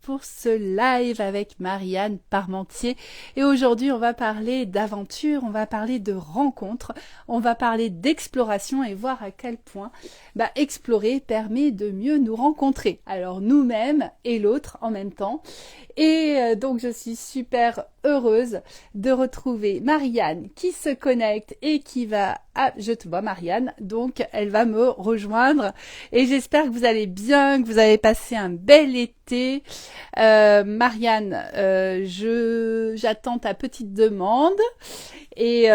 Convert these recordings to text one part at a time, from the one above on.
pour ce live avec Marianne Parmentier. Et aujourd'hui, on va parler d'aventure, on va parler de rencontres, on va parler d'exploration et voir à quel point explorer permet de mieux nous rencontrer. Alors nous-mêmes et l'autre en même temps. Et donc je suis super heureuse de retrouver Marianne qui se connecte et qui va... Ah, je te vois Marianne, donc elle va me rejoindre. Et j'espère que vous allez bien, que vous avez passé un bel été. Marianne, j'attends ta petite demande. Et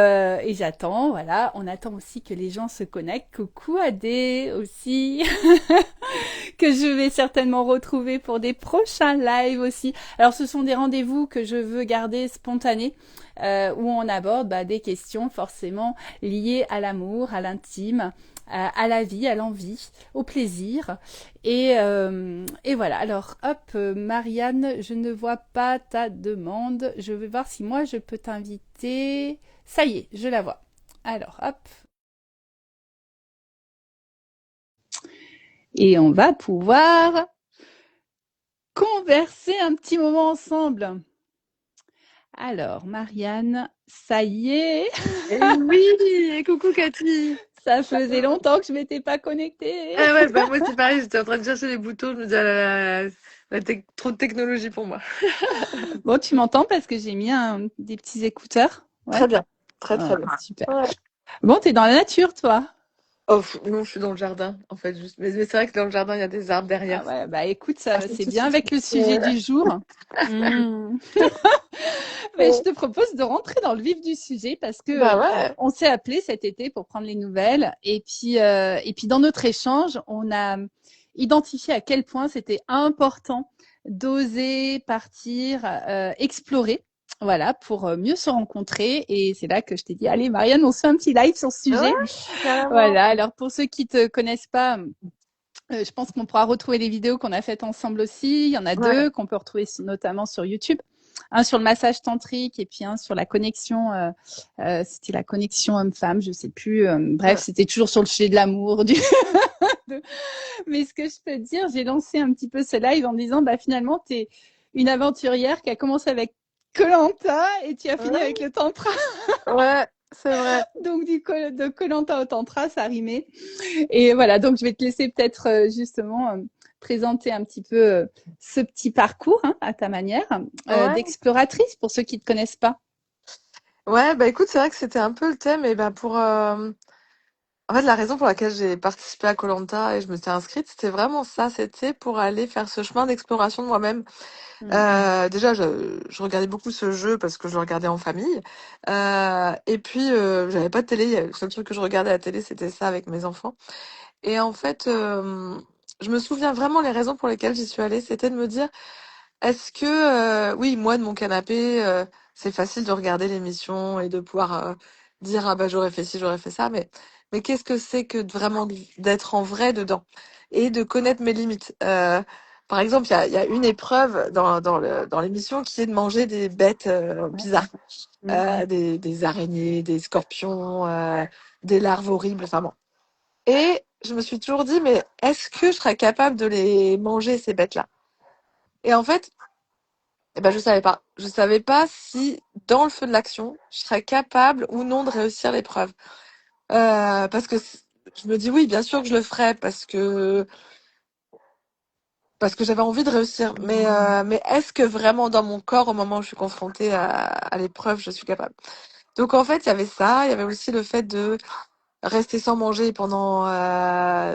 j'attends, voilà, on attend aussi que les gens se connectent. Coucou Adé aussi, que je vais certainement retrouver pour des prochains lives aussi. Alors ce sont des rendez-vous que je veux garder spontanés, où on aborde des questions forcément liées à l'amour, à l'intime, à la vie, à l'envie, au plaisir. Et voilà. Alors, hop, Marianne, je ne vois pas ta demande. Je vais voir si moi je peux t'inviter. Ça y est, je la vois. Alors, hop. Et on va pouvoir converser un petit moment ensemble. Alors, Marianne, ça y est. Et oui, coucou Cathy. Ça faisait longtemps que je m'étais pas connectée. Ah ouais, bah moi c'est pareil, j'étais en train de chercher les boutons, je me disais, ah là là, trop de technologie pour moi. Bon, tu m'entends parce que j'ai mis des petits écouteurs. Ouais. Très bien, très Ouais, très bien. super. Ouais. Bon, t'es dans la nature, toi. Oh, non, je suis dans le jardin, en fait, juste. Mais c'est vrai que dans le jardin, il y a des arbres Ah derrière. ouais, écoute, Ah, ça, c'est bien avec le sujet du jour. Hmm. Mais je te propose de rentrer dans le vif du sujet parce que Bah ouais. on s'est appelé cet été pour prendre les nouvelles et puis dans notre échange, on a identifié à quel point c'était important d'oser partir, explorer. Voilà, pour mieux se rencontrer. Et c'est là que je t'ai dit, allez, Marianne, on se fait un petit live sur ce sujet. Ouais, carrément. Voilà, alors pour ceux qui te connaissent pas, je pense qu'on pourra retrouver les vidéos qu'on a faites ensemble aussi. Il y en a Ouais, deux qu'on peut retrouver notamment sur YouTube. Un sur le massage tantrique et puis un sur la connexion, c'était la connexion homme-femme, je sais plus. Bref, ouais. c'était toujours sur le sujet de l'amour. Mais ce que je peux te dire, j'ai lancé un petit peu ce live en me disant, finalement, tu es une aventurière qui a commencé avec koh et tu as fini Ouais, avec le tantra. ouais, c'est vrai. Donc de koh au tantra, ça a rimé. Et voilà, donc je vais te laisser peut-être justement présenter un petit peu ce petit parcours à ta manière Ouais. d'exploratrice pour ceux qui ne te connaissent pas. Ouais, bah écoute, c'est vrai que c'était un peu le thème, et bah pour en fait, la raison pour laquelle j'ai participé à koh et je me suis inscrite, c'était vraiment ça, c'était pour aller faire ce chemin d'exploration de moi-même. Mm. Déjà, je regardais beaucoup ce jeu parce que je le regardais en famille. Et puis, j'avais pas de télé. Le seul truc que je regardais à la télé, c'était ça avec mes enfants. Et en fait, je me souviens vraiment les raisons pour lesquelles j'y suis allée, c'était de me dire, est-ce que, oui, moi de mon canapé, c'est facile de regarder l'émission et de pouvoir dire, ah bah j'aurais fait ci, j'aurais fait ça, mais qu'est-ce que c'est que vraiment d'être en vrai dedans et de connaître mes limites. Par exemple, il y a une épreuve dans l'émission qui est de manger des bêtes Ouais. bizarres, Mm. des araignées, des scorpions, des larves horribles, enfin bon. Et je me suis toujours dit, mais est-ce que je serais capable de les manger, ces bêtes-là? Et en fait, eh ben, je savais pas. Je savais pas si, dans le feu de l'action, je serais capable ou non de réussir l'épreuve. Parce que je me dis oui, bien sûr que je le ferais parce que j'avais envie de réussir. Mais est-ce que vraiment dans mon corps, au moment où je suis confrontée à l'épreuve, je suis capable? Donc en fait, il y avait ça. Il y avait aussi le fait de rester sans manger pendant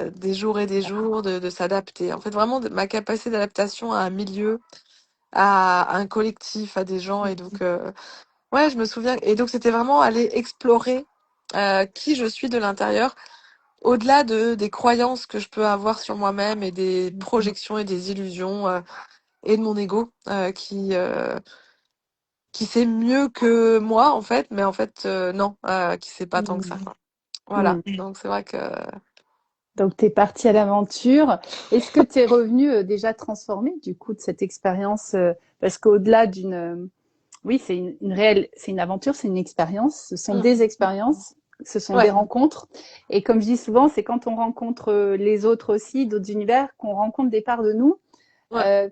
des jours et des jours, de s'adapter. En fait, vraiment, ma capacité d'adaptation à un milieu, à un collectif, à des gens. Et donc, ouais, je me souviens. Et donc, c'était vraiment aller explorer qui je suis de l'intérieur, au-delà des croyances que je peux avoir sur moi-même et des projections et des illusions et de mon ego qui sait mieux que moi, en fait, mais en fait, non, qui sait pas tant que ça, quoi. Voilà. Mm. Donc, c'est vrai que... Donc, tu es partie à l'aventure. Est-ce que tu es revenue déjà transformée du coup de cette expérience parce qu'au-delà oui, c'est une aventure, c'est une expérience. Ce sont Mm. des expériences, ce sont des Ouais, rencontres. Et comme je dis souvent, c'est quand on rencontre les autres aussi, d'autres univers, qu'on rencontre des parts de nous ouais, euh,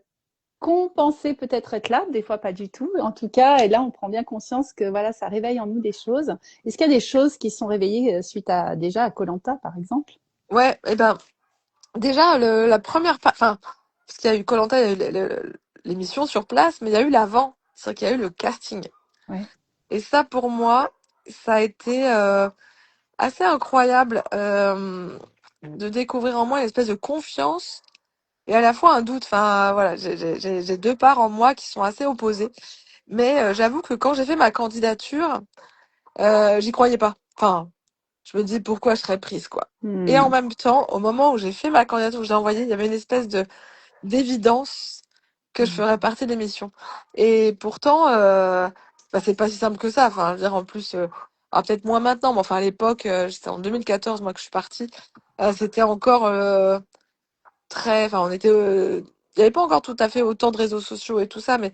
qu'on pensait peut-être être là, des fois pas du tout. En tout cas, et là, on prend bien conscience que voilà, ça réveille en nous des choses. Est-ce qu'il y a des choses qui sont réveillées suite à déjà à koh par exemple? Ouais, et ben déjà la première enfin parce qu'il y a eu koh il y a eu l'émission sur place, mais il y a eu l'avant, c'est-à-dire qu'il y a eu le casting. Ouais, Et ça pour moi, ça a été assez incroyable de découvrir en moi une espèce de confiance et à la fois un doute. Enfin voilà, j'ai deux parts en moi qui sont assez opposées. Mais j'avoue que quand j'ai fait ma candidature, j'y croyais pas. Enfin, je me dis pourquoi je serais prise, quoi. Et en mmh, même temps, au moment où j'ai fait ma candidature, où j'ai envoyé, il y avait une espèce de d'évidence que je mmh, ferais partie de l'émission. Et pourtant, bah, c'est pas si simple que ça. Enfin, je veux dire, en plus, peut-être moins maintenant, mais enfin à l'époque, c'était en 2014, moi, que je suis partie. C'était encore très, enfin, on était, il y avait pas encore tout à fait autant de réseaux sociaux et tout ça, mais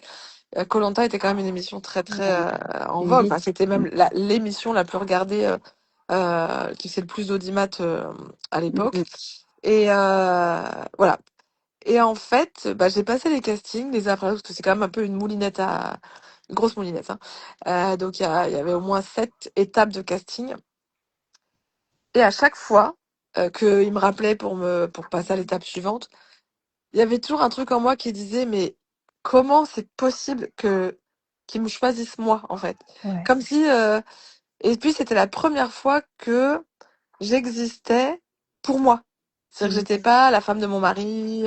koh était quand même une émission très très ouais, en vogue. Enfin, élite. c'était Mmh, même l'émission la plus regardée qui fait le plus d'audimat à l'époque. mmh, Et voilà. Et en fait, bah, j'ai passé les castings les après parce que c'est quand même un peu une grosse moulinette. Hein. Donc il y avait au moins 7 étapes de casting. Et à chaque fois qu'il me rappelait pour passer à l'étape suivante, il y avait toujours un truc en moi qui disait mais comment c'est possible que qu'ils me choisissent moi en fait. ouais, Comme si et puis c'était la première fois que j'existais pour moi. C'est-à-dire que mmh, j'étais pas la femme de mon mari,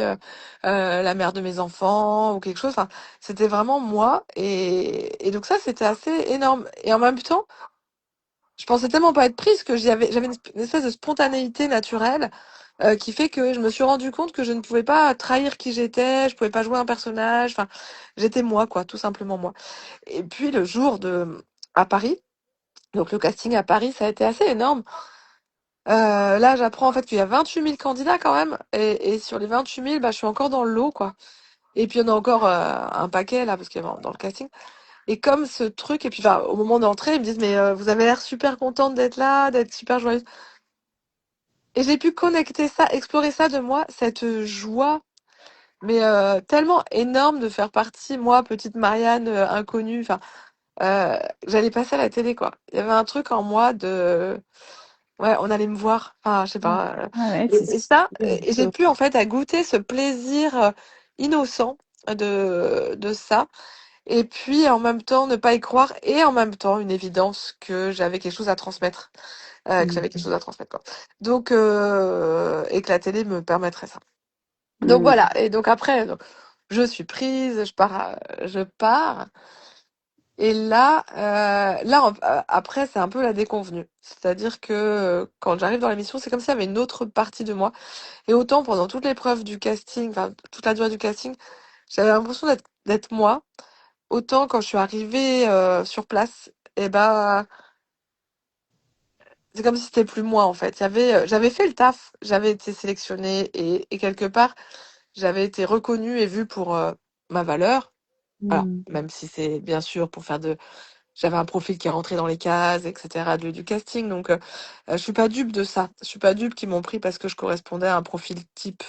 la mère de mes enfants ou quelque chose. Enfin, c'était vraiment moi. Et donc ça, c'était assez énorme. Et en même temps, je pensais tellement pas être prise que j'avais une espèce de spontanéité naturelle qui fait que je me suis rendu compte que je ne pouvais pas trahir qui j'étais, je pouvais pas jouer un personnage. Enfin, j'étais moi, quoi, tout simplement moi. Et puis le jour à Paris, donc le casting à Paris, ça a été assez énorme. Là, j'apprends en fait qu'il y a 28 000 candidats quand même, et sur les 28 000, bah, je suis encore dans le lot, quoi. Et puis il y en a encore un paquet là, parce qu'il y avait dans le casting. Et comme ce truc, et puis bah, au moment d'entrer, ils me disent, mais vous avez l'air super contente d'être là, d'être super joyeuse. Et j'ai pu connecter ça, explorer ça de moi, cette joie, mais tellement énorme de faire partie, moi, petite Marianne inconnue, enfin, j'allais passer à la télé, quoi. Il y avait un truc en moi de ouais, on allait me voir. Enfin, je sais mmh. pas. Ouais, ouais, c'est Et ça, et j'ai c'est pu en fait à goûter ce plaisir innocent de ça. Et puis en même temps ne pas y croire et en même temps une évidence que j'avais quelque chose à transmettre, que mmh, j'avais quelque chose à transmettre quoi. Donc et que la télé me permettrait ça. Donc mmh, voilà. Et donc après, donc, je suis prise, je pars. Et après, c'est un peu la déconvenue. C'est-à-dire que quand j'arrive dans l'émission, c'est comme s'il y avait une autre partie de moi. Et autant pendant toute l'épreuve du casting, enfin toute la durée du casting, j'avais l'impression d'être moi. Autant quand je suis arrivée sur place, et ben c'est comme si c'était plus moi en fait. J'avais fait le taf, j'avais été sélectionnée et quelque part j'avais été reconnue et vue pour ma valeur. Alors mmh, même si c'est bien sûr pour faire de j'avais un profil qui rentrait dans les cases, etc. du casting. Donc, je suis pas dupe de ça. Je suis pas dupe qu'ils m'ont pris parce que je correspondais à un profil type,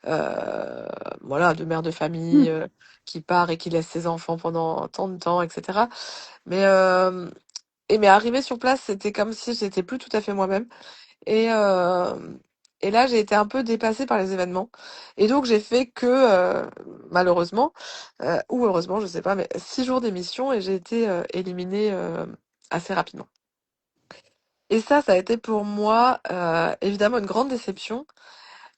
voilà, de mère de famille mmh, qui part et qui laisse ses enfants pendant tant de temps, etc. Mais, mais arrivé sur place, c'était comme si j'étais plus tout à fait moi-même. Et, et là, j'ai été un peu dépassée par les événements. Et donc, j'ai fait que, malheureusement, ou heureusement, je sais pas, mais 6 jours d'émission et j'ai été éliminée assez rapidement. Et ça a été pour moi, évidemment, une grande déception.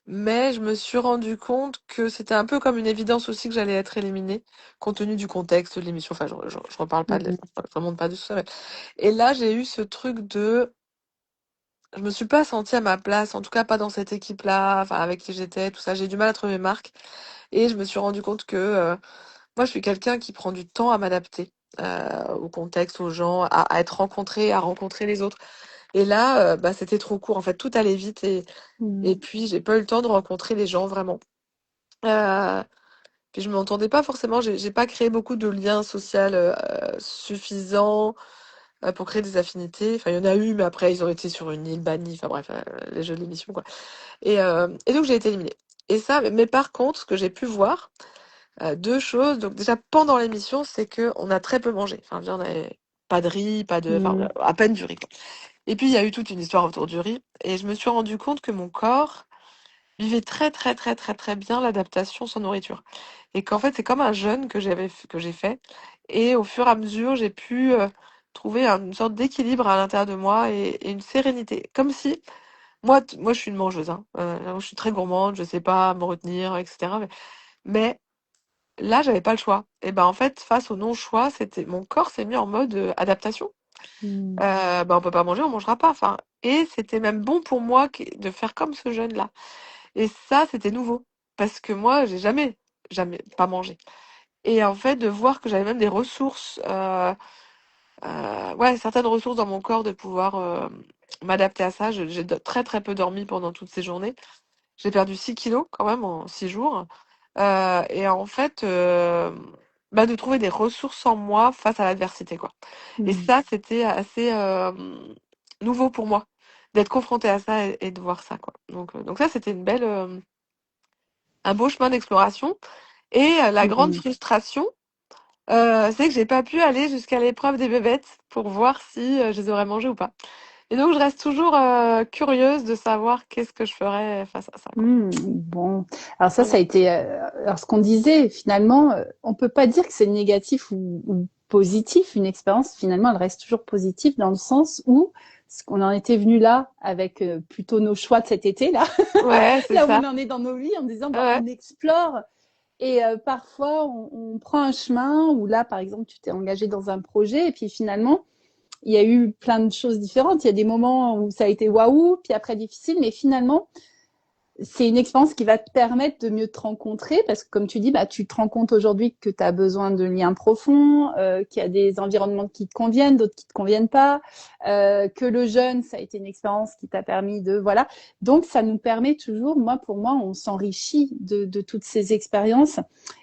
Mais je me suis rendu compte que c'était un peu comme une évidence aussi que j'allais être éliminée, compte tenu du contexte de l'émission. Enfin, je reparle pas, mmh, je remonte pas de tout ça. Et là, j'ai eu ce truc de je me suis pas sentie à ma place, en tout cas pas dans cette équipe-là, enfin avec qui j'étais, tout ça. J'ai eu du mal à trouver mes marques et je me suis rendu compte que moi je suis quelqu'un qui prend du temps à m'adapter au contexte, aux gens, à être rencontré, à rencontrer les autres. Et là, bah c'était trop court. En fait, tout allait vite mmh, et puis j'ai pas eu le temps de rencontrer les gens vraiment. Euh, Puis je m'entendais pas forcément. J'ai pas créé beaucoup de liens sociaux suffisants pour créer des affinités. Enfin, il y en a eu, mais après ils ont été sur une île bannie. Enfin bref, les jeux de l'émission quoi. Et donc j'ai été éliminée. Et ça, mais par contre, ce que j'ai pu voir, Deux choses. Donc déjà pendant l'émission, c'est que on a très peu mangé. Enfin, je veux dire, on avait pas de riz, pas de, enfin, Mm. à peine du riz, quoi. Et puis il y a eu toute une histoire autour du riz, et je me suis rendu compte que mon corps vivait très très très très très bien l'adaptation sans nourriture, et qu'en fait c'est comme un jeûne que j'ai fait, et au fur et à mesure j'ai pu trouver une sorte d'équilibre à l'intérieur de moi et une sérénité, comme si moi je suis une mangeuse, hein. Je suis très gourmande, je sais pas me retenir, etc. Mais là, j'avais pas le choix. Et ben en fait, face au non-choix, c'était mon corps s'est mis en mode adaptation. Mm. Ben on peut pas manger, on mangera pas. Enfin, et c'était même bon pour moi de faire comme ce jeûne-là. Et ça, c'était nouveau parce que moi, j'ai jamais pas mangé. Et en fait, de voir que j'avais même des ressources, ouais, certaines ressources dans mon corps de pouvoir m'adapter à ça. J'ai très très peu dormi pendant toutes ces journées. J'ai perdu 6 kilos quand même en 6 jours. Et en fait, bah, de trouver des ressources en moi face à l'adversité, quoi. Et Mm. ça, c'était assez nouveau pour moi, d'être confrontée à ça et de voir ça, quoi. Donc ça, c'était un beau chemin d'exploration. Et la grande Mm. frustration, c'est que j'ai pas pu aller jusqu'à l'épreuve des bébêtes pour voir si je les aurais mangées ou pas. Et donc, je reste toujours curieuse de savoir qu'est-ce que je ferais face à ça, quoi. Bon, alors ça a Voilà. été. Alors ce qu'on disait finalement, on peut pas dire que c'est négatif ou positif. Une expérience finalement, elle reste toujours positive dans le sens où ce qu'on en était venu là avec plutôt nos choix de cet été là, Ouais, c'est là où ça. on en est dans nos vies, en disant bah, Ouais. on explore et parfois on prend un chemin où là par exemple tu t'es engagé dans un projet et puis finalement il y a eu plein de choses différentes. Il y a des moments où ça a été waouh, puis après difficile, mais finalement c'est une expérience qui va te permettre de mieux te rencontrer parce que comme tu dis, bah, tu te rends compte aujourd'hui que tu as besoin de liens profonds, qu'il y a des environnements qui te conviennent, d'autres qui te conviennent pas, que le jeûne, ça a été une expérience qui t'a permis de... Voilà. Donc, ça nous permet toujours, moi, pour moi, on s'enrichit de toutes ces expériences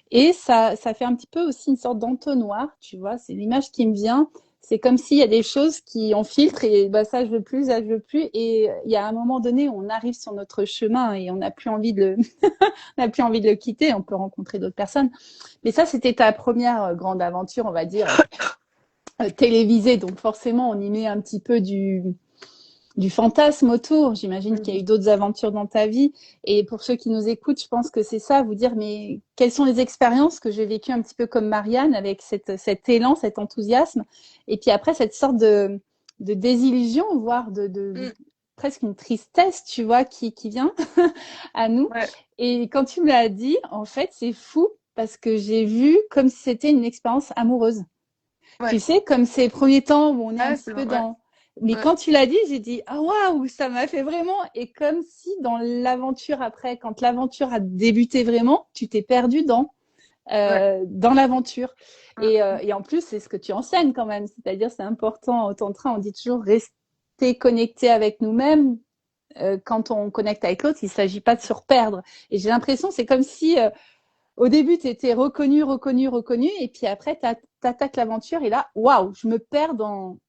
et ça fait un petit peu aussi une sorte d'entonnoir, tu vois, c'est l'image qui me vient. C'est comme s'il y a des choses qui on filtre et bah ça je veux plus, ça je veux plus et il y a un moment donné où on arrive sur notre chemin et on n'a plus envie de le on n'a plus envie de le quitter, on peut rencontrer d'autres personnes. Mais ça c'était ta première grande aventure, on va dire télévisée donc forcément on y met un petit peu du fantasme autour. J'imagine qu'il y a eu Mhm. d'autres aventures dans ta vie. Et pour ceux qui nous écoutent, je pense que c'est ça, vous dire, mais quelles sont les expériences que j'ai vécues un petit peu comme Marianne, avec cet élan, cet enthousiasme, et puis après cette sorte de désillusion, voire Mm. presque une tristesse, tu vois, qui vient à nous. Ouais, Et quand tu me l'as dit, en fait, c'est fou parce que j'ai vu comme si c'était une expérience amoureuse. ouais, Tu sais, comme ces premiers temps où on est un ouais, petit c'est peu vrai, ouais, dans... Mais ouais, quand tu l'as dit, j'ai dit, ah waouh, ça m'a fait vraiment... Et comme si dans l'aventure après, quand l'aventure a débuté vraiment, tu t'es perdu ouais, dans l'aventure. mm, Et en plus, c'est ce que tu enseignes quand même. C'est-à-dire, c'est important, au tantra, on dit toujours rester connecté avec nous-mêmes. Quand on connecte avec l'autre, il ne s'agit pas de se reperdre. Et j'ai l'impression, c'est comme si au début, tu étais reconnu, reconnu, reconnu, et puis après, tu attaques l'aventure, et là, waouh, je me perds dans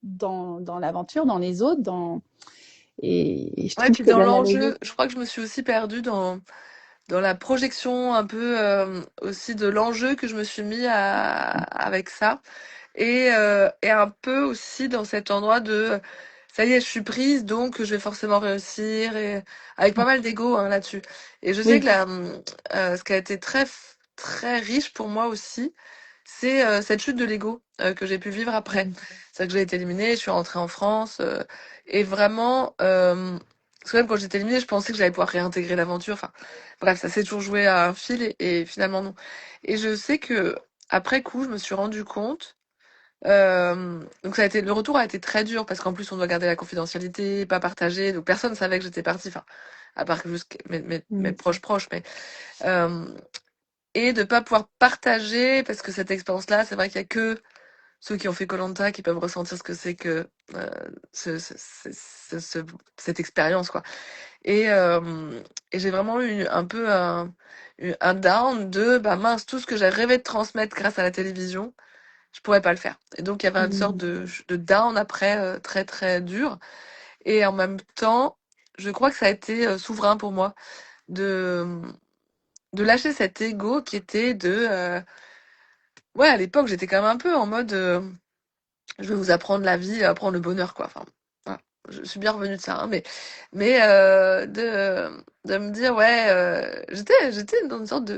l'aventure, dans les autres, et je ouais. trouve Puis que dans l'analogie. l'enjeu, je crois que je me suis aussi perdue dans la projection un peu aussi de l'enjeu que je me suis mis avec ça. Et un peu aussi dans cet endroit de ça y est, je suis prise, donc je vais forcément réussir, et avec pas mal d'ego hein, là-dessus. Et je sais que Oui. ce qui a été très riche pour moi aussi, c'est cette chute de l'ego que j'ai pu vivre après. C'est vrai que j'ai été éliminée, je suis rentrée en France, et vraiment, parce que même quand j'étais éliminée, je pensais que j'allais pouvoir réintégrer l'aventure. Enfin, bref, ça s'est toujours joué à un fil, et finalement non. Et je sais que après coup, je me suis rendu compte. Donc le retour a été très dur parce qu'en plus on doit garder la confidentialité, pas partager, donc personne savait que j'étais partie, enfin, à part que juste mes Mm. proches, mais euh, et de pas pouvoir partager parce que cette expérience-là, c'est vrai qu'il y a que ceux qui ont fait koh qui peuvent ressentir ce que c'est que cette expérience, quoi. Et, euh, et j'ai vraiment eu un peu un down de bah mince, tout ce que j'ai rêvé de transmettre grâce à la télévision je pourrais pas le faire. Et donc il y avait une sorte Mm. de down après très très dur. Et en même temps, je crois que ça a été souverain pour moi de de lâcher cet ego qui était ouais, à l'époque, j'étais quand même un peu en mode, je vais vous apprendre la vie, apprendre le bonheur, quoi. Enfin, voilà. Je suis bien revenue de ça, hein, mais de me dire, ouais, j'étais dans une sorte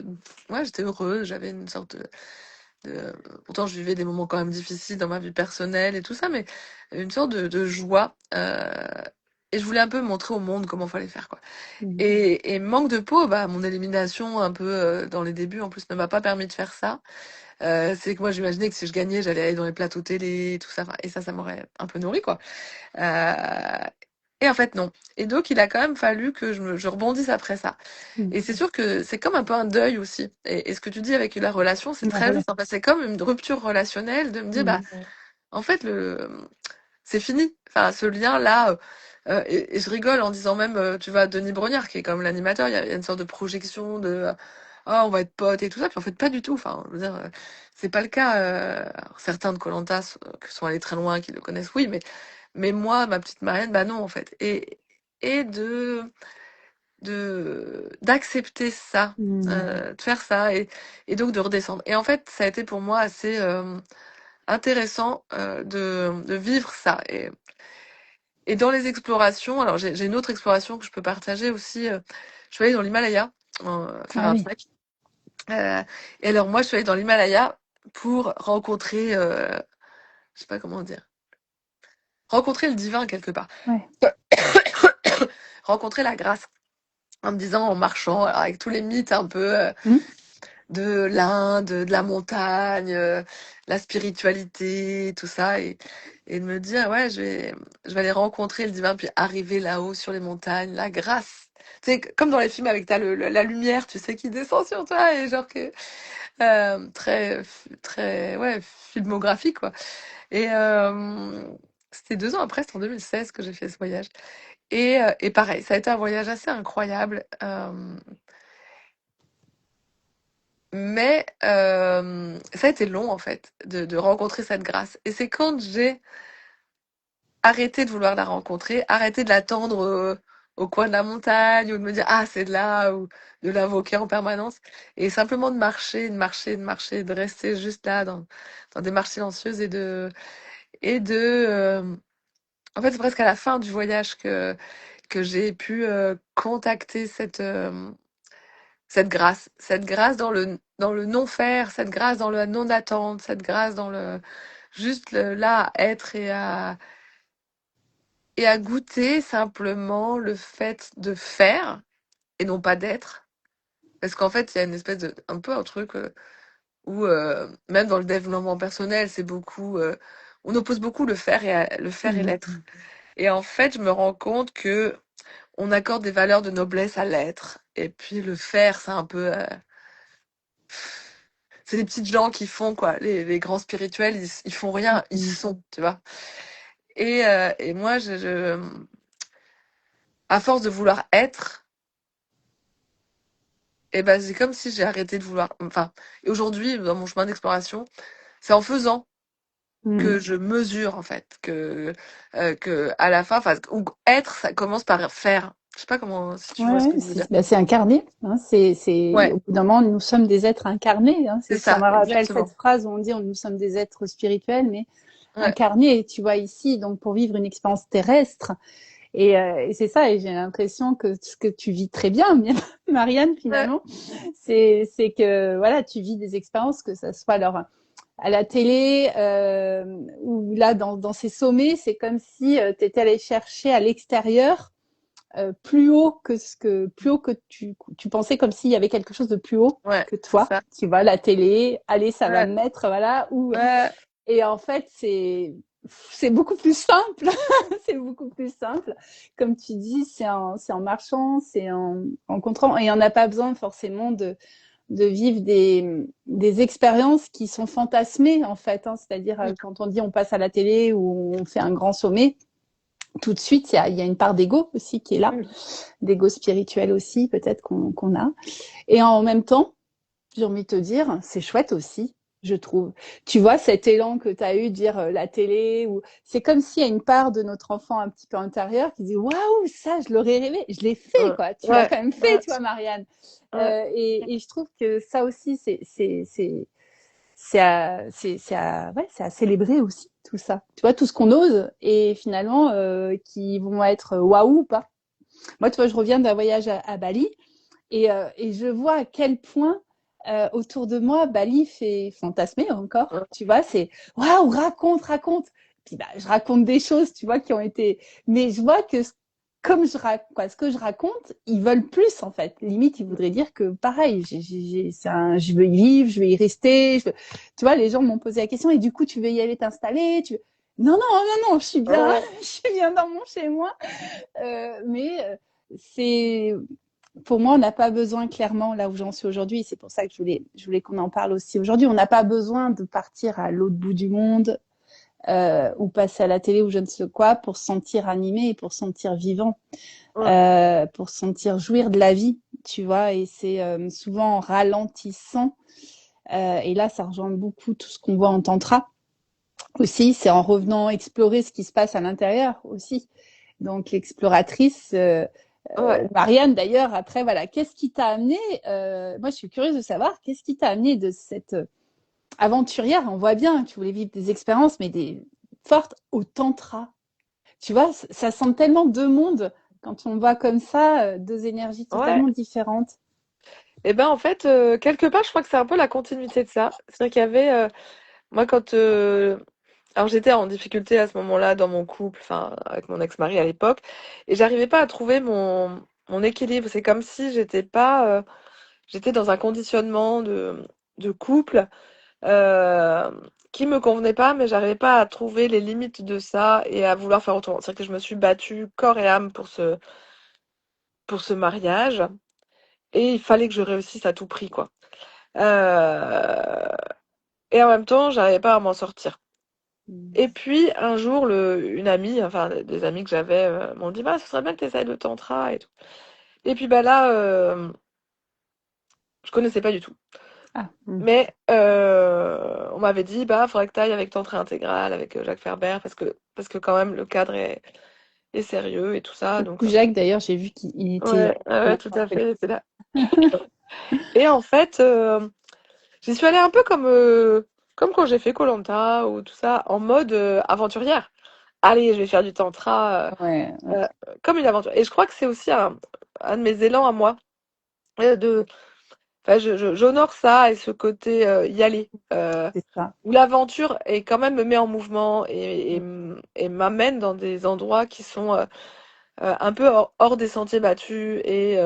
ouais, j'étais heureuse, j'avais une sorte pourtant, je vivais des moments quand même difficiles dans ma vie personnelle et tout ça, mais une sorte de joie. Et je voulais un peu montrer au monde comment fallait faire, quoi. Mhm. Et manque de peau, bah, mon élimination un peu dans les débuts, en plus, ne m'a pas permis de faire ça. C'est que moi, j'imaginais que si je gagnais, j'allais aller dans les plateaux télé, tout ça. Enfin, et ça m'aurait un peu nourri, quoi. Euh, et en fait, non. Et donc, il a quand même fallu que je rebondisse après ça. Et c'est sûr que c'est comme un peu un deuil aussi. Et ce que tu dis avec la relation, c'est La très juste. relation. Enfin, c'est comme une rupture relationnelle de me dire, bah, Mhm. en fait, c'est fini. Enfin, ce lien-là. Et je rigole en disant même, tu vois, Denis Brognard, qui est comme l'animateur, il y a une sorte de projection de ah, on va être potes et tout ça. Puis en fait, pas du tout. Enfin, je veux dire, c'est pas le cas. Alors, certains de koh qui sont allés très loin, qui le connaissent, oui, mais moi, ma petite Marianne, bah non, en fait. Et d'accepter ça, Mhm. de faire ça et donc de redescendre. Et en fait, ça a été pour moi assez intéressant de vivre ça. Et dans les explorations, alors j'ai une autre exploration que je peux partager aussi. Je suis allée dans l'Himalaya faire Ah un oui. trek. Euh, et alors moi, je suis allée dans l'Himalaya pour rencontrer, je sais pas comment dire, rencontrer le divin quelque part. Ouais. Rencontrer la grâce. En me disant, en marchant, alors avec tous les mythes un peu Mhm. de l'Inde, de la montagne, la spiritualité, tout ça, et de me dire, ouais, je vais aller rencontrer le divin, puis arriver là-haut sur les montagnes, la grâce. Tu sais, comme dans les films avec la lumière, tu sais, qui descend sur toi, et genre que très, très, ouais, filmographique, quoi. Et c'était 2 ans après, c'était en 2016 que j'ai fait ce voyage. Et pareil, ça a été un voyage assez incroyable. Mais ça a été long en fait de rencontrer cette grâce. Et c'est quand j'ai arrêté de vouloir la rencontrer, arrêté de l'attendre au coin de la montagne ou de me dire ah c'est de là ou de l'invoquer en permanence et simplement de marcher, de marcher, de marcher, de rester juste là dans des marches silencieuses et de en fait c'est presque à la fin du voyage que j'ai pu contacter cette grâce dans le non-faire, cette grâce dans le non-attente, cette grâce dans le juste là à être et à goûter simplement le fait de faire et non pas d'être. Parce qu'en fait, il y a une espèce de un peu un truc où même dans le développement personnel, c'est beaucoup on oppose beaucoup le faire et Mhm. l'être. Et en fait, je me rends compte que on accorde des valeurs de noblesse à l'être et puis le faire, c'est un peu c'est les petites gens qui font, quoi. Les grands spirituels, ils font rien, ils Mhm. sont, tu vois. Et moi, à force de vouloir être, et ben, c'est comme si j'ai arrêté de vouloir. Enfin, et aujourd'hui, dans mon chemin d'exploration, c'est en faisant Mhm. que je mesure, en fait, que à la fin, enfin, ou être, ça commence par faire. Je sais pas comment, si tu Ouais, vois ce ouais, que je veux dire. c'est incarné. Hein, Ouais, au bout d'un moment, nous sommes des êtres incarnés. Hein, c'est ça ça, me rappelle cette exactement. phrase où on dit nous sommes des êtres spirituels, mais Ouais, incarnés. Tu vois ici, donc pour vivre une expérience terrestre. Et c'est ça. Et j'ai l'impression que ce que tu vis très bien, Marianne, ouais, finalement, c'est que voilà, tu vis des expériences, que ça soit alors à la télé ou là dans ces sommets, c'est comme si tu étais allé chercher à l'extérieur plus haut que tu pensais, comme s'il y avait quelque chose de plus haut ouais, que c'est toi. ça. Tu vois la télé, allez, ça va Ouais, me mettre, voilà. ouais, Et en fait, c'est beaucoup plus simple. C'est beaucoup plus simple. Comme tu dis, c'est en marchant, c'est en rencontrant. Et on n'a pas besoin forcément de vivre des expériences qui sont fantasmées, en fait. Hein. C'est-à-dire, quand on dit on passe à la télé ou on fait un grand sommet, tout de suite, il y a une part d'ego aussi qui est là, mm, d'ego spirituel aussi, peut-être qu'on a. Et en même temps, j'ai envie de te dire, c'est chouette aussi. je trouve. Tu vois, cet élan que tu as eu de dire la télé, ou c'est comme s'il y a une part de notre enfant un petit peu intérieur qui dit waouh, ça, je l'aurais rêvé, je l'ai fait, Ouais, quoi. Tu l'as ouais, quand même fait, ouais, tu vois, Marianne. ouais, Et je trouve que ça aussi, c'est à célébrer aussi, tout ça. Tu vois, tout ce qu'on ose et finalement, qui vont être waouh ou pas. Moi, tu vois, je reviens d'un voyage à Bali et je vois à quel point autour de moi, Bali fait fantasmer encore. ouais, Tu vois, c'est waouh, raconte, raconte. Puis bah, je raconte des choses, tu vois, qui ont été. Mais je vois que comme ce que je raconte, ils veulent plus en fait. Limite, ils voudraient dire que pareil, je veux y vivre, je veux y rester. Tu vois, les gens m'ont posé la question et du coup, tu veux y aller t'installer Non, non, non, non, je suis bien, ouais, je suis bien dans mon chez moi. Mais c'est pour moi, on n'a pas besoin clairement là où j'en suis aujourd'hui. C'est pour ça que je voulais qu'on en parle aussi aujourd'hui. On n'a pas besoin de partir à l'autre bout du monde ou passer à la télé ou je ne sais quoi pour se sentir animé et pour se sentir vivant, ouais, pour se sentir jouir de la vie, tu vois. Et c'est souvent en ralentissant. Et là, ça rejoint beaucoup tout ce qu'on voit en tantra aussi. C'est en revenant explorer ce qui se passe à l'intérieur aussi. Donc l'exploratrice, ouais. Marianne d'ailleurs, après voilà, qu'est-ce qui t'a amené moi je suis curieuse de savoir, qu'est-ce qui t'a amené de cette aventurière, on voit bien que tu voulais vivre des expériences, mais des fortes au tantra. Tu vois, ça sent tellement deux mondes quand on voit comme ça, deux énergies Ouais. totalement différentes. Et ben en fait, quelque part, je crois que c'est un peu la continuité de ça. C'est-à-dire qu'il y avait, moi quand, alors j'étais en difficulté à ce moment-là dans mon couple, enfin avec mon ex-mari à l'époque, et j'arrivais pas à trouver mon équilibre. C'est comme si j'étais pas, j'étais dans un conditionnement de couple euh, qui me convenait pas, mais j'arrivais pas à trouver les limites de ça et à vouloir faire autrement. C'est-à-dire que je me suis battue corps et âme pour ce mariage et il fallait que je réussisse à tout prix, quoi. Euh, et en même temps, j'arrivais pas à m'en sortir. Mm. Et puis un jour, une amie, enfin des amis que j'avais, m'ont dit bah ce serait bien que tu essayes le tantra et tout. Et puis bah là, je connaissais pas du tout. Ah, mm. Mais on m'avait dit bah faudrait que tu ailles avec Tantra Intégral, avec Jacques Ferber, parce que quand même le cadre est sérieux et tout ça. Donc Coucou Jacques, d'ailleurs, j'ai vu qu'il était ouais, ouais, ouais, tout en à collègue. fait, c'est là. Et en fait, j'y suis allée un peu comme quand j'ai fait koh ou tout ça, en mode aventurière. Allez, je vais faire du tantra Ouais, ouais, euh, comme une aventure. Et je crois que c'est aussi un de mes élans à moi. De, enfin, j'honore ça et ce côté y aller. c'est ça. Où l'aventure est quand même me met en mouvement Mm. et m'amène dans des endroits qui sont un peu hors des sentiers battus et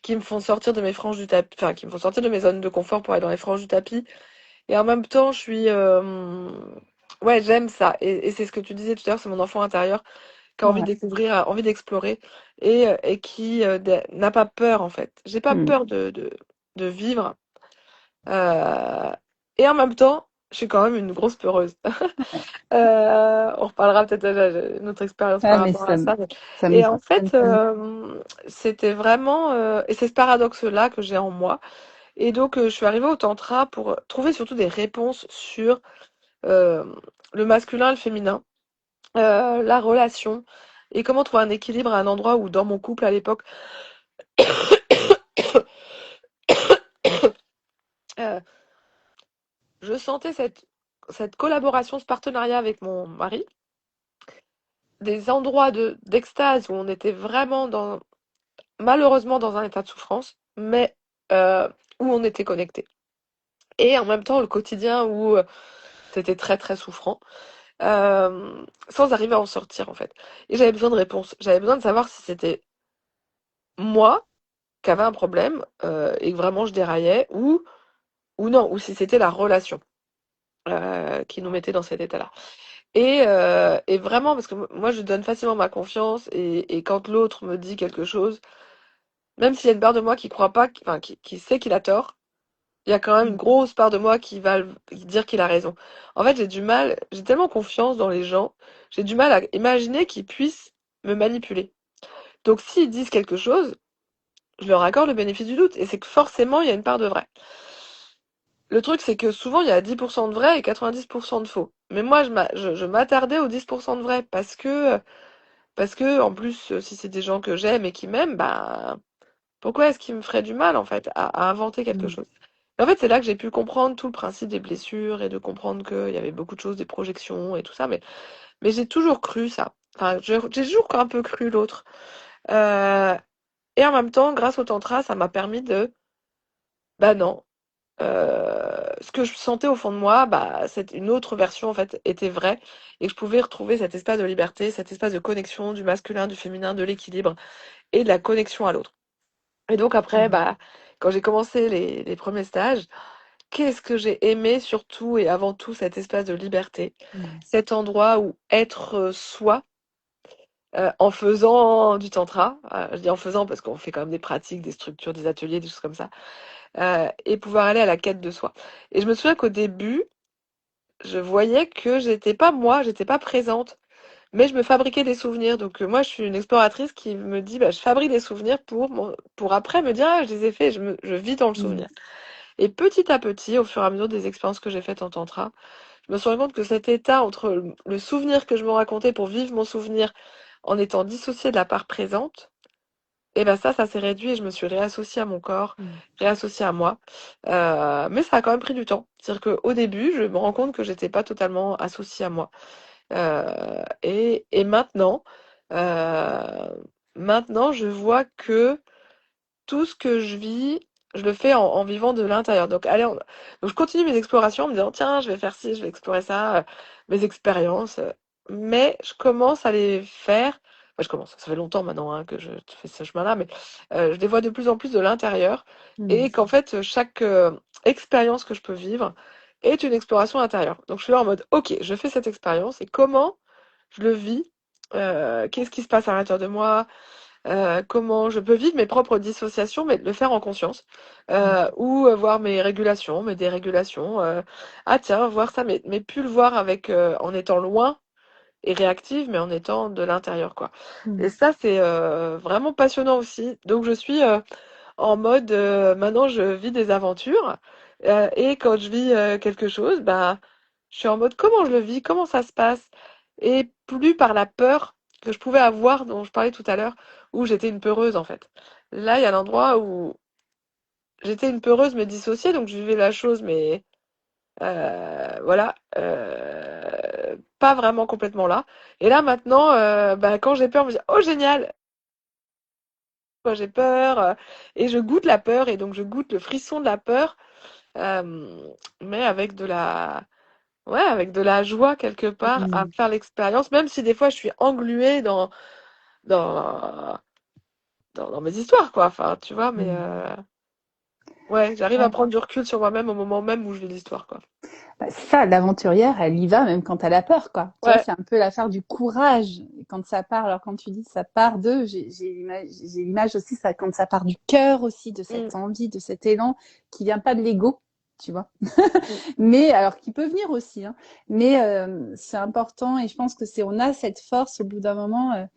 qui me font sortir de mes franges du tapis, enfin qui me font sortir de mes zones de confort pour aller dans les franges du tapis. Et en même temps, je suis ouais, j'aime ça. Et c'est ce que tu disais tout à l'heure, c'est mon enfant intérieur qui a envie de Ouais. découvrir, a envie d'explorer et qui n'a pas peur en fait. J'ai pas Mm. peur de vivre. Euh, et en même temps, je suis quand même une grosse peureuse. On reparlera peut-être de notre expérience Ah, par mais rapport à ça. ça Et en fait, m'étonne. c'était vraiment... et c'est ce paradoxe-là que j'ai en moi. Et donc, je suis arrivée au tantra pour trouver surtout des réponses sur euh, le masculin et le féminin, la relation, et comment trouver un équilibre à un endroit où, dans mon couple à l'époque, euh, je sentais cette collaboration, ce partenariat avec mon mari, des endroits d'extase où on était vraiment malheureusement dans un état de souffrance, mais euh, où on était connecté. Et en même temps, le quotidien où c'était très très souffrant, sans arriver à en sortir en fait. Et j'avais besoin de réponses. J'avais besoin de savoir si c'était moi qui avait un problème et que vraiment je déraillais ou non, ou si c'était la relation qui nous mettait dans cet état-là. Et vraiment, parce que moi je donne facilement ma confiance et quand l'autre me dit quelque chose, même s'il y a une part de moi qui croit pas, enfin qui sait qu'il a tort, il y a quand même une Mm. grosse part de moi qui va dire qu'il a raison. En fait, j'ai tellement confiance dans les gens, j'ai du mal à imaginer qu'ils puissent me manipuler. Donc s'ils disent quelque chose, je leur accorde le bénéfice du doute, et c'est que forcément, il y a une part de vrai. le truc, c'est que souvent, il y a 10% de vrai et 90% de faux. Mais moi, je m'attardais aux 10% de vrai parce que, en plus, si c'est des gens que j'aime et qui m'aiment, bah, pourquoi est-ce qu'ils me feraient du mal, en fait, à inventer quelque Mm. chose? Et en fait, c'est là que j'ai pu comprendre tout le principe des blessures et de comprendre qu'il y avait beaucoup de choses, des projections et tout ça. Mais j'ai toujours cru ça. Enfin, j'ai toujours un peu cru l'autre. Euh, et en même temps, grâce au tantra, ça m'a permis de, bah non. Ce que je sentais au fond de moi, bah, c'est une autre version en fait était vraie et que je pouvais retrouver cet espace de liberté, cet espace de connexion du masculin, du féminin, de l'équilibre et de la connexion à l'autre. Et donc après, Mm. bah, quand j'ai commencé les premiers stages, qu'est-ce que j'ai aimé surtout et avant tout cet espace de liberté, Mm. cet endroit où être soi en faisant du tantra, je dis en faisant parce qu'on fait quand même des pratiques, des structures, des ateliers, des choses comme ça, et pouvoir aller à la quête de soi. Et je me souviens qu'au début, je voyais que j'étais pas moi, j'étais pas présente, mais je me fabriquais des souvenirs. Donc moi, je suis une exploratrice qui me dit, bah, je fabrique des souvenirs pour après me dire, ah, je les ai faits, je vis dans le Mm. souvenir. Et petit à petit, au fur et à mesure des expériences que j'ai faites en tantra, je me suis rendu compte que cet état entre le souvenir que je me racontais pour vivre mon souvenir en étant dissocié de la part présente, et ben ça s'est réduit et je me suis réassociée à mon corps, Mm. réassociée à moi. Mais ça a quand même pris du temps. C'est-à-dire qu'au début, je me rends compte que j'étais pas totalement associée à moi. Et euh, maintenant, je vois que tout ce que je vis, je le fais en vivant de l'intérieur. Donc, donc, je continue mes explorations en me disant, tiens, je vais faire ci, je vais explorer ça, mes expériences. Mais je commence à les faire. Enfin, je commence, ça fait longtemps maintenant hein, que je fais ce chemin-là, mais je les vois de plus en plus de l'intérieur. Mm. Et qu'en fait, chaque expérience que je peux vivre est une exploration intérieure. Donc, je suis là en mode, ok, je fais cette expérience et comment je le vis, qu'est-ce qui se passe à l'intérieur de moi, comment je peux vivre mes propres dissociations, mais de le faire en conscience, Mm. ou voir mes régulations, mes dérégulations, ah tiens, voir ça, mais plus le voir avec en étant loin et réactive, mais en étant de l'intérieur, quoi. Mm. Et ça, c'est vraiment passionnant aussi. Donc je suis en mode maintenant je vis des aventures et quand je vis quelque chose, bah je suis en mode comment je le vis, comment ça se passe et plus par la peur que je pouvais avoir dont je parlais tout à l'heure où j'étais une peureuse en fait. Là, il y a l'endroit où j'étais une peureuse mais dissociée donc je vivais la chose mais voilà pas vraiment complètement là. Et là maintenant bah, quand j'ai peur, je me dis oh génial, quand j'ai peur et je goûte la peur et donc je goûte le frisson de la peur mais avec de la ouais avec de la joie quelque part à Mm. faire l'expérience même si des fois je suis engluée dans dans mes histoires quoi enfin tu vois mais Mm. ouais j'arrive à Ouais. prendre du recul sur moi-même au moment même où je vis l'histoire quoi. Bah, ça, l'aventurière, elle y va même quand elle a peur, quoi. Tu vois, Ouais. c'est un peu l'affaire du courage. Et quand ça part, alors quand tu dis ça part d'eux, j'ai l'image aussi, ça, quand ça part du cœur aussi, de Mm, cette envie, de cet élan qui vient pas de l'ego, tu vois. mm, Mais alors qui peut venir aussi, hein. Mais c'est important et je pense que c'est on a cette force au bout d'un moment.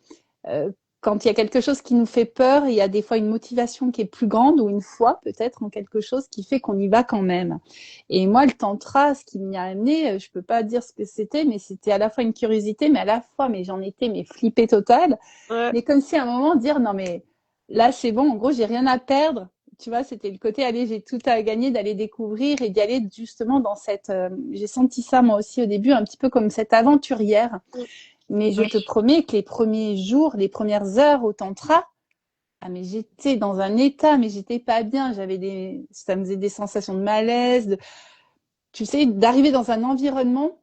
Quand il y a quelque chose qui nous fait peur, il y a des fois une motivation qui est plus grande ou une foi peut-être en quelque chose qui fait qu'on y va quand même. Et moi, le tantra, ce qui m'y a amené, je peux pas dire ce que c'était, mais c'était à la fois une curiosité, mais à la fois, mais j'en étais mais flippée totale. ouais. Mais comme si à un moment dire non mais là c'est bon, en gros j'ai rien à perdre. Tu vois, c'était le côté allez j'ai tout à gagner d'aller découvrir et d'y aller justement dans cette. J'ai senti ça moi aussi au début un petit peu comme cette aventurière. Mm, Mais je te promets que les premiers jours, les premières heures au tantra, ah mais j'étais dans un état, mais j'étais pas bien. Ça me faisait des sensations de malaise, tu sais, d'arriver dans un environnement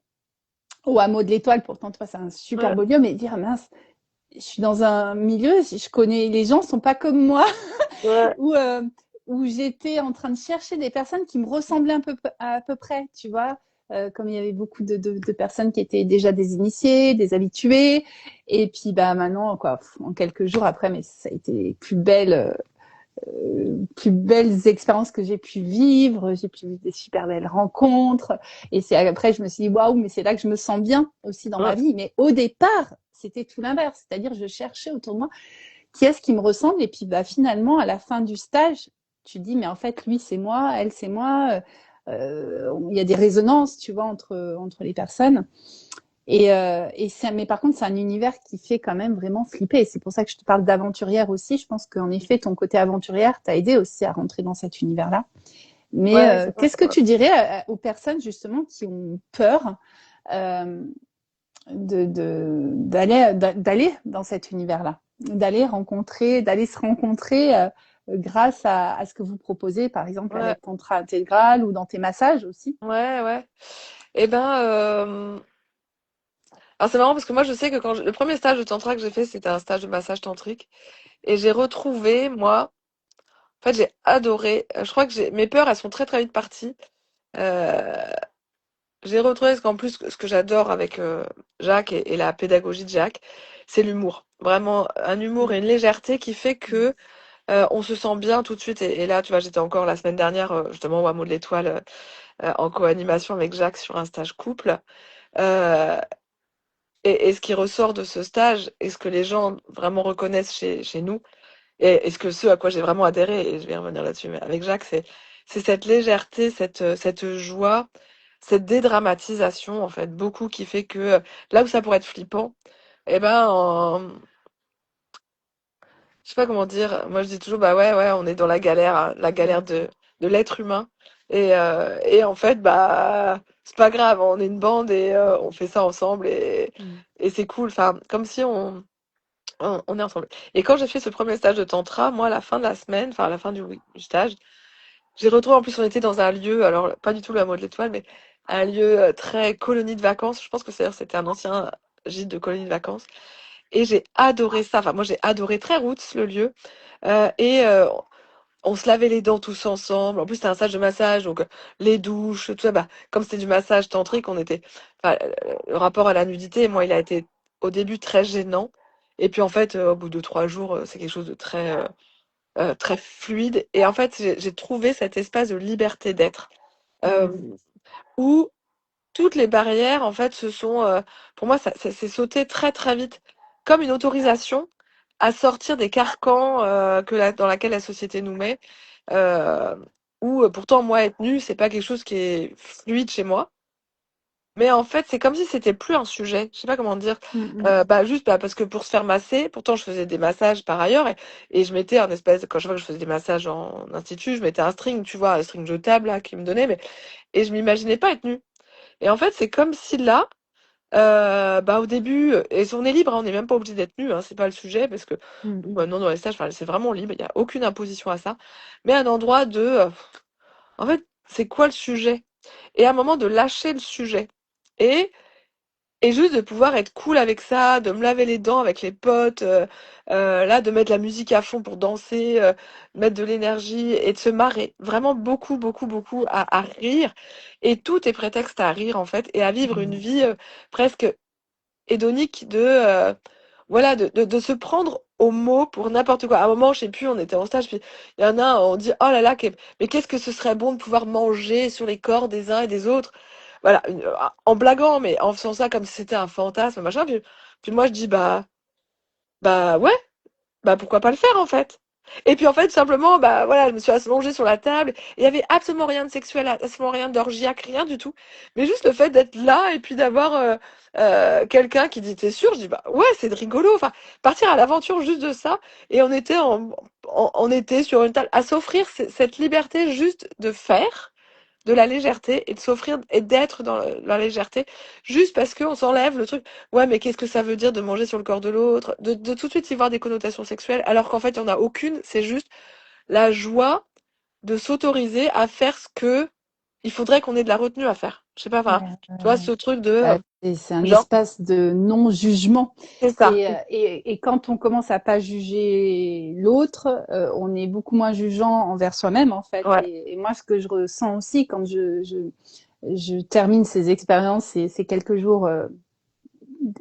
au hameau de l'Étoile. Pourtant, toi, c'est un super ouais. beau lieu, mais dire mince, je suis dans un milieu, je connais les gens sont pas comme moi, Ouais. où où j'étais en train de chercher des personnes qui me ressemblaient un peu à peu près, tu vois. Comme il y avait beaucoup de personnes qui étaient déjà des initiés, des habitués, et puis bah maintenant quoi, en quelques jours après, mais ça a été les plus belles expériences que j'ai pu vivre. J'ai pu vivre des super belles rencontres, et c'est après je me suis dit waouh, mais c'est là que je me sens bien aussi dans ma Ouais. vie. Mais au départ, c'était tout l'inverse, c'est-à-dire je cherchais autour de moi qui est-ce qui me ressemble et puis bah finalement à la fin du stage tu dis mais en fait lui c'est moi, elle c'est moi, il y a des résonances, tu vois, entre les personnes. Mais par contre, c'est un univers qui fait quand même vraiment flipper. C'est pour ça que je te parle d'aventurière aussi. Je pense qu'en effet, ton côté aventurière t'a aidé aussi à rentrer dans cet univers-là. Mais Ouais, c'est vrai. qu'est-ce que tu dirais aux personnes justement qui ont peur euh, d'aller dans cet univers-là, d'aller se rencontrer grâce à ce que vous proposez, par exemple Ouais, avec Tantra Intégral ou dans tes massages aussi? ouais, ouais. Et ben, alors c'est marrant parce que moi je sais que le premier stage de tantra que j'ai fait, c'était un stage de massage tantrique et j'ai retrouvé moi, en fait j'ai adoré. Je crois que mes peurs elles sont très très vite parties. Euh, j'ai retrouvé parce qu'en plus ce que j'adore avec Jacques et la pédagogie de Jacques, c'est l'humour. Vraiment un humour et une légèreté qui fait que on se sent bien tout de suite. Et là tu vois, j'étais encore la semaine dernière justement au Hameau de l'Étoile en co-animation avec Jacques sur un stage couple. Euh, et ce qui ressort de ce stage, et ce que les gens vraiment reconnaissent chez nous, et ce que ce à quoi j'ai vraiment adhéré, et je vais revenir là-dessus, mais avec Jacques, c'est cette légèreté, cette joie, cette dédramatisation, en fait, beaucoup qui fait que là où ça pourrait être flippant, eh ben, je sais pas comment dire, moi je dis toujours, bah ouais, ouais, on est dans la galère, hein, la galère de l'être humain. Et en fait, bah, c'est pas grave, on est une bande et on fait ça ensemble et c'est cool. Enfin, comme si on est ensemble. Et quand j'ai fait ce premier stage de tantra, moi, à la fin de la semaine, enfin, à la fin du stage, j'ai retrouvé, en plus, on était dans un lieu, alors, pas du tout le hameau de l'Étoile, mais un lieu très colonie de vacances. Je pense que c'était un ancien gîte de colonie de vacances. Et j'ai adoré ça. Enfin, moi, j'ai adoré très roots, le lieu. Et on se lavait les dents tous ensemble. En plus, c'était un stage de massage, donc les douches, tout ça. Bah, comme c'était du massage tantrique, on était. Enfin, le rapport à la nudité, moi, il a été au début très gênant. Et puis en fait, au bout de 3 jours, c'est quelque chose de très fluide. Et en fait, j'ai trouvé cet espace de liberté d'être euh, où toutes les barrières, en fait, pour moi, ça s'est sauté très très vite, comme une autorisation à sortir des carcans dans laquelle la société nous met. Euh, Où pourtant moi être nue, c'est pas quelque chose qui est fluide chez moi. Mais en fait, c'est comme si c'était plus un sujet. Je sais pas comment dire. Bah juste parce que pour se faire masser, pourtant je faisais des massages par ailleurs et je mettais un espèce quand je vois que je faisais des massages en institut, je mettais un string, tu vois, un string jetable là qui me donnait, mais et je m'imaginais pas être nue. Et en fait, c'est comme si là, bah au début, et on est libre, hein, on n'est même pas obligé d'être nu, hein, c'est pas le sujet parce que nous, maintenant dans les stages, enfin, c'est vraiment libre, il y a aucune imposition à ça. Mais un endroit en fait, c'est quoi le sujet? Et à un moment de lâcher le sujet. Et, et juste de pouvoir être cool avec ça, de me laver les dents avec les potes, là, de mettre la musique à fond pour danser, mettre de l'énergie et de se marrer. Vraiment beaucoup, beaucoup, beaucoup à rire. Et tout est prétexte à rire, en fait, et à vivre une vie presque hédonique voilà, de se prendre au mot pour n'importe quoi. À un moment, je sais plus, on était en stage, puis il y en a un, on dit, oh là là, mais qu'est-ce que ce serait bon de pouvoir manger sur les corps des uns et des autres. Voilà, en blaguant, mais en faisant ça comme si c'était un fantasme, machin. Puis moi, je dis, bah ouais. Bah pourquoi pas le faire en fait? Et puis en fait simplement bah voilà je me suis allongée sur la table et il y avait absolument rien de sexuel, absolument rien d'orgiaque, rien du tout. Mais juste le fait d'être là et puis d'avoir quelqu'un qui dit t'es sûr? Je dis bah ouais c'est de rigolo. Enfin partir à l'aventure juste de ça et on était sur une table à s'offrir cette liberté juste de faire de la légèreté et de s'offrir et d'être dans la légèreté juste parce qu'on s'enlève le truc. Ouais, mais qu'est-ce que ça veut dire de manger sur le corps de l'autre? De tout de suite y voir des connotations sexuelles, alors qu'en fait, il n'y en a aucune. C'est juste la joie de s'autoriser à faire ce que il faudrait qu'on ait de la retenue à faire. Je sais pas, enfin, tu vois, ce truc de C'est un genre, espace de non-jugement. c'est ça. Et quand on commence à pas juger l'autre, on est beaucoup moins jugeant envers soi-même, en fait. Ouais. Et moi, ce que je ressens aussi quand je termine ces expériences, ces quelques jours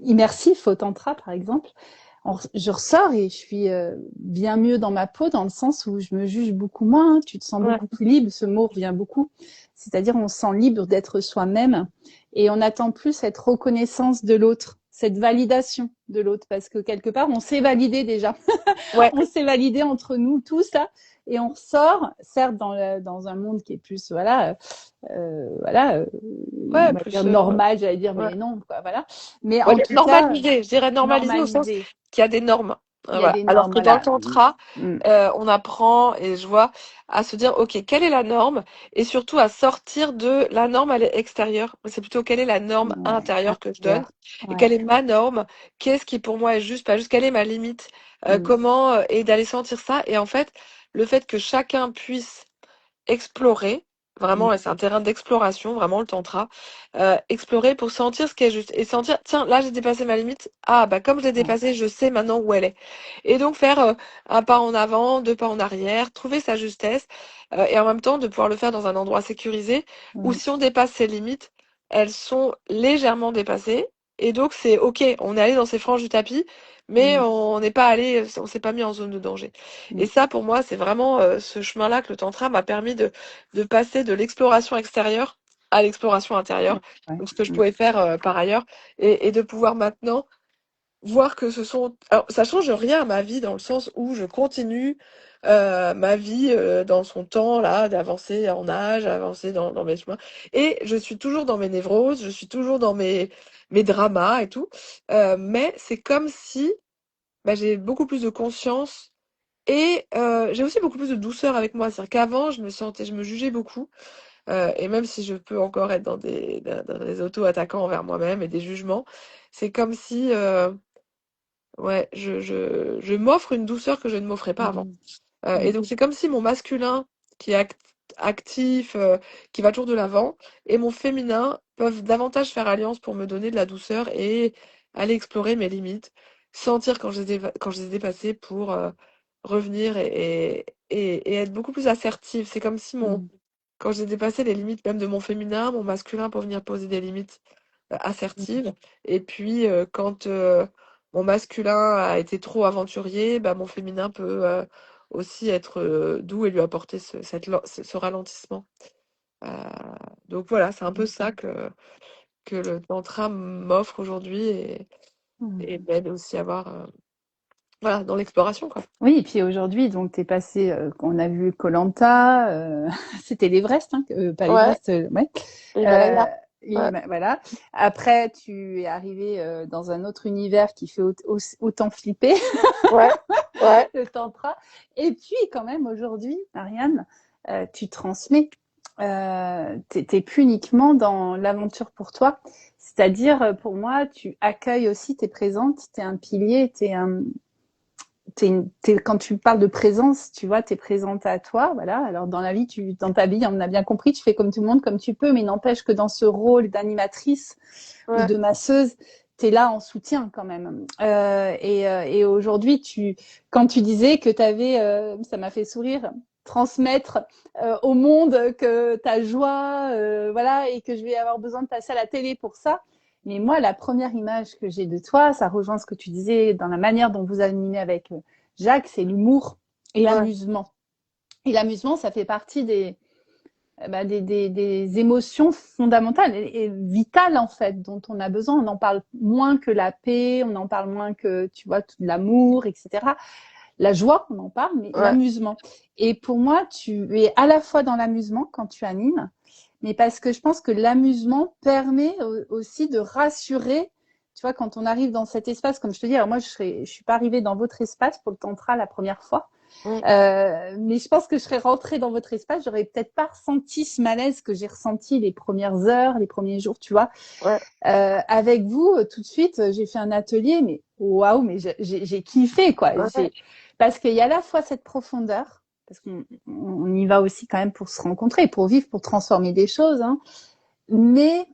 immersifs au tantra, par exemple, je ressors et je suis bien mieux dans ma peau, dans le sens où je me juge beaucoup moins. Tu te sens Ouais. beaucoup plus libre. Ce mot revient beaucoup. C'est-à-dire, on se sent libre d'être soi-même et on attend plus cette reconnaissance de l'autre. cette validation de l'autre, parce que quelque part, on s'est validé déjà. Ouais, On s'est validé entre nous, tout ça, et on ressort, certes, dans un monde qui est plus, voilà, on ouais, va dire plus. normal, j'allais dire, Ouais. mais non, quoi, voilà. Mais Ouais, en tout cas, normalisé, je dirais normalisé au sens normalisé. qu'il y a des normes. Il y a Voilà. des Alors normes, que dans le voilà. tantra, Mm, on apprend, et je vois, à se dire, OK, quelle est la norme? Et surtout à sortir de la norme à l'extérieur. C'est plutôt quelle est la norme ouais, intérieure que je donne? intérieur. Et Ouais. quelle est ma norme? Qu'est-ce qui pour moi est juste, pas juste, quelle est ma limite? Mm, Comment, et d'aller sentir ça. Et en fait, le fait que chacun puisse explorer, mm, vraiment, et c'est un terrain d'exploration, vraiment le tantra, explorer pour sentir ce qui est juste et sentir, tiens, là j'ai dépassé ma limite, ah bah comme je l'ai ouais. dépassée, je sais maintenant où elle est. Et donc faire un pas en avant, deux pas en arrière, trouver sa justesse, et en même temps de pouvoir le faire dans un endroit sécurisé où Oui. si on dépasse ses limites, elles sont légèrement dépassées. Et donc c'est ok, on est allé dans ces franges du tapis, mais Mm, on n'est pas allé, on s'est pas mis en zone de danger. Et mm, ça, pour moi, c'est vraiment ce chemin-là que le tantra m'a permis de passer de l'exploration extérieure à l'exploration ouais. intérieure, Ouais. donc ce que je Mm, pouvais faire par ailleurs, et de pouvoir maintenant voir que ce sont... Alors, ça change rien à ma vie dans le sens où je continue ma vie dans son temps, là, d'avancer en âge, avancer dans mes chemins, et je suis toujours dans mes névroses, je suis toujours dans mes dramas et tout, mais c'est comme si bah, j'ai beaucoup plus de conscience et j'ai aussi beaucoup plus de douceur avec moi. C'est-à-dire qu'avant, je me jugeais beaucoup. Et même si je peux encore être dans des auto-attaquants envers moi-même et des jugements, c'est comme si, ouais, je m'offre une douceur que je ne m'offrais pas avant. mm, Et mm, donc c'est comme si mon masculin, qui est actif, qui va toujours de l'avant, et mon féminin peuvent davantage faire alliance pour me donner de la douceur et aller explorer mes limites, sentir quand je les ai dépassées pour revenir et être beaucoup plus assertive. C'est comme si mm, quand j'ai dépassé les limites même de mon féminin, mon masculin peut venir poser des limites mm, assertives. Et puis quand mon masculin a été trop aventurier, bah, mon féminin peut aussi être doux et lui apporter ce ralentissement. Euh, donc voilà, c'est un peu ça que le tantra m'offre aujourd'hui et mm. m'aide aussi à avoir voilà, dans l'exploration, quoi. Oui, et puis aujourd'hui, donc t'es passé, on a vu koh c'était l'Everest, hein, pas Ouais, l'Everest, ouais. Euh, l'Himalaya. Ouais, voilà. Après, tu es arrivé dans un autre univers qui fait autant flipper, ouais, ouais, le tantra. Et puis, quand même, aujourd'hui, Marianne, tu transmets. T'es plus uniquement dans l'aventure pour toi. C'est-à-dire, pour moi, tu accueilles aussi, t'es présente, t'es un pilier, quand tu parles de présence, tu vois, tu es présente à toi, voilà. Alors dans la vie, dans ta vie, on a bien compris, tu fais comme tout le monde, comme tu peux, mais n'empêche que dans ce rôle d'animatrice ou ouais, de masseuse, tu es là en soutien quand même. Et aujourd'hui, quand tu disais que tu avais, ça m'a fait sourire, transmettre au monde que ta joie, voilà, et que je vais avoir besoin de passer à la télé pour ça. Mais moi, la première image que j'ai de toi, ça rejoint ce que tu disais dans la manière dont vous animez avec Jacques, c'est l'humour et ouais, l'amusement. Et l'amusement, ça fait partie des émotions fondamentales et vitales, en fait, dont on a besoin. On en parle moins que la paix, on en parle moins que, tu vois, tout l'amour, etc. La joie, on en parle, mais ouais, l'amusement. Et pour moi, tu es à la fois dans l'amusement quand tu animes, mais parce que je pense que l'amusement permet aussi de rassurer. Tu vois, quand on arrive dans cet espace, comme je te dis, alors moi, je suis pas arrivée dans votre espace pour le tantra la première fois, mm, mais je pense que je serais rentrée dans votre espace, j'aurais peut-être pas ressenti ce malaise que j'ai ressenti les premières heures, les premiers jours, tu vois. ouais, Avec vous, tout de suite, j'ai fait un atelier, mais waouh, mais j'ai kiffé, quoi. ouais, Parce qu'il y a à la fois cette profondeur, parce qu'on y va aussi quand même pour se rencontrer, pour vivre, pour transformer des choses, hein, mais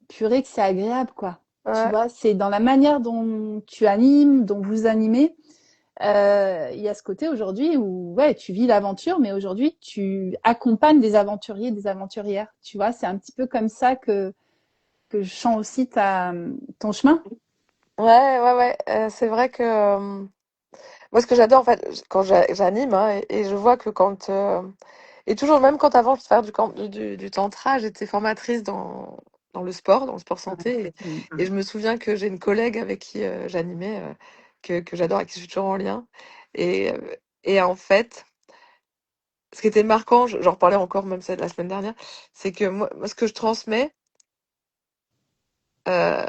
purée que c'est agréable, quoi. Tu ouais. vois, c'est dans la manière dont tu animes, dont vous animez. Il y a ce côté aujourd'hui où ouais, tu vis l'aventure, mais aujourd'hui tu accompagnes des aventuriers, des aventurières. Tu vois, c'est un petit peu comme ça que je sens aussi ton chemin. Ouais, ouais, ouais. C'est vrai que moi, ce que j'adore, en fait, quand j'anime, hein, et je vois que quand. Et toujours, même quand avant de faire du tantra, j'étais formatrice dans le sport santé. Et je me souviens que j'ai une collègue avec qui j'animais, que j'adore, avec qui je suis toujours en lien. Et, en fait, ce qui était marquant, j'en reparlais encore même ça de la semaine dernière, c'est que moi, ce que je transmets, euh,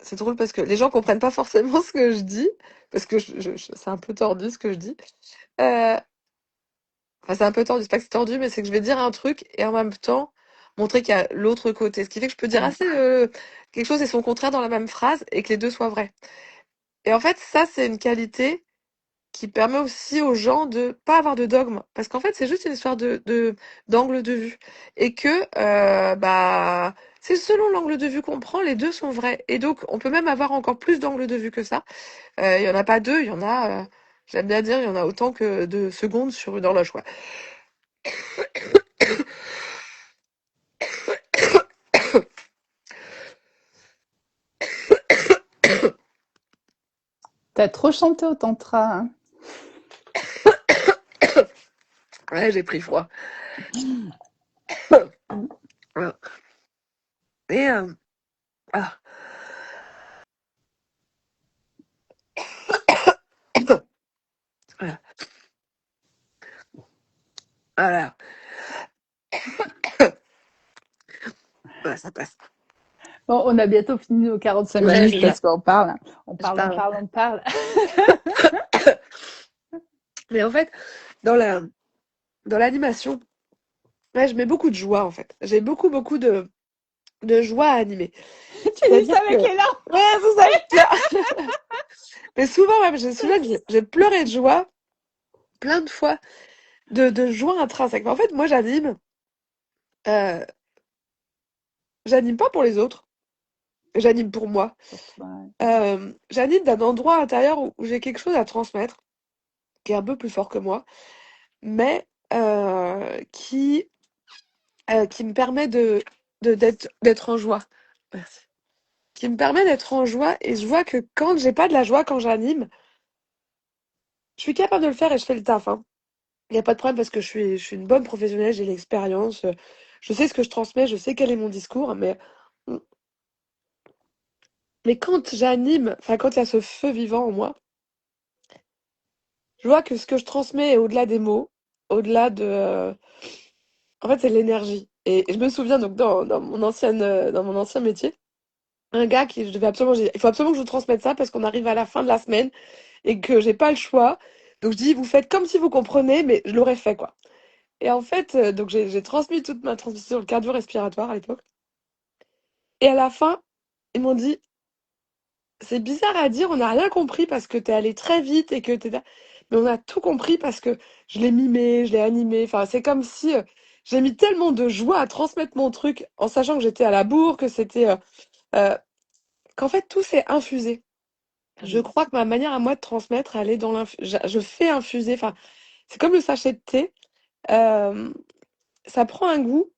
c'est drôle parce que les gens comprennent pas forcément ce que je dis, parce que c'est un peu tordu ce que je dis. Euh, Enfin, c'est un peu tordu, c'est pas que c'est tordu, mais c'est que je vais dire un truc et en même temps montrer qu'il y a l'autre côté. Ce qui fait que je peux dire assez quelque chose et son contraire dans la même phrase et que les deux soient vrais. Et en fait, ça, c'est une qualité qui permet aussi aux gens de pas avoir de dogme. Parce qu'en fait, c'est juste une histoire d'angle de vue. Et que, bah, c'est selon l'angle de vue qu'on prend, les deux sont vrais. Et donc, on peut même avoir encore plus d'angles de vue que ça. Il y en a pas deux, il y en a, j'aime bien dire, il y en a autant que de secondes sur une horloge, quoi. T'as trop chanté au tantra, hein. Ouais, j'ai pris froid. Voilà. Et ah, voilà. Voilà. Ouais, ça passe. Bon, on a bientôt fini nos 45 Ouais, minutes c'est ça. parce qu'on parle, hein. On Je parle, on parle. parle, on parle. Mais en fait, dans la dans l'animation, ouais, je mets beaucoup de joie en fait. J'ai beaucoup de joie à animer. Tu dis C'est-à-dire ça que avec les larmes. ouais, c'est ça, je pleure. Mais souvent même, je me souviens que j'ai pleuré de joie plein de fois, de joie intrinsèque. Mais en fait, moi euh, j'anime pas pour les autres, j'anime pour moi. Pour toi, ouais. J'anime d'un endroit intérieur où j'ai quelque chose à transmettre, qui est un peu plus fort que moi, mais qui me permet d'être en joie. Merci. Qui me permet d'être en joie et je vois que quand j'ai pas de la joie quand j'anime, je suis capable de le faire et je fais le taf, hein. Il y a pas de problème parce que je suis une bonne professionnelle, j'ai l'expérience, je sais ce que je transmets, je sais quel est mon discours, mais quand j'anime, enfin quand il y a ce feu vivant en moi, je vois que ce que je transmets est au-delà des mots, au-delà de, en fait, c'est l'énergie. Et je me souviens donc dans mon ancien métier, un gars qui je devais absolument, il faut absolument que je vous transmette ça parce qu'on arrive à la fin de la semaine et que j'ai pas le choix. Donc je dis, vous faites comme si vous comprenez, mais je l'aurais fait quoi. Et en fait, donc j'ai transmis toute ma transmission sur le cardio-respiratoire à l'époque. Et à la fin, ils m'ont dit, c'est bizarre à dire, on n'a rien compris parce que t'es allé très vite et que t'es là. Mais on a tout compris parce que je l'ai mimé, je l'ai animé. Enfin, c'est comme si j'ai mis tellement de joie à transmettre mon truc en sachant que j'étais à la bourre, que c'était euh, qu'en fait tout s'est infusé. Je crois que ma manière à moi de transmettre, elle est dans je fais infuser. Enfin, c'est comme le sachet de thé. euh, Ça prend un goût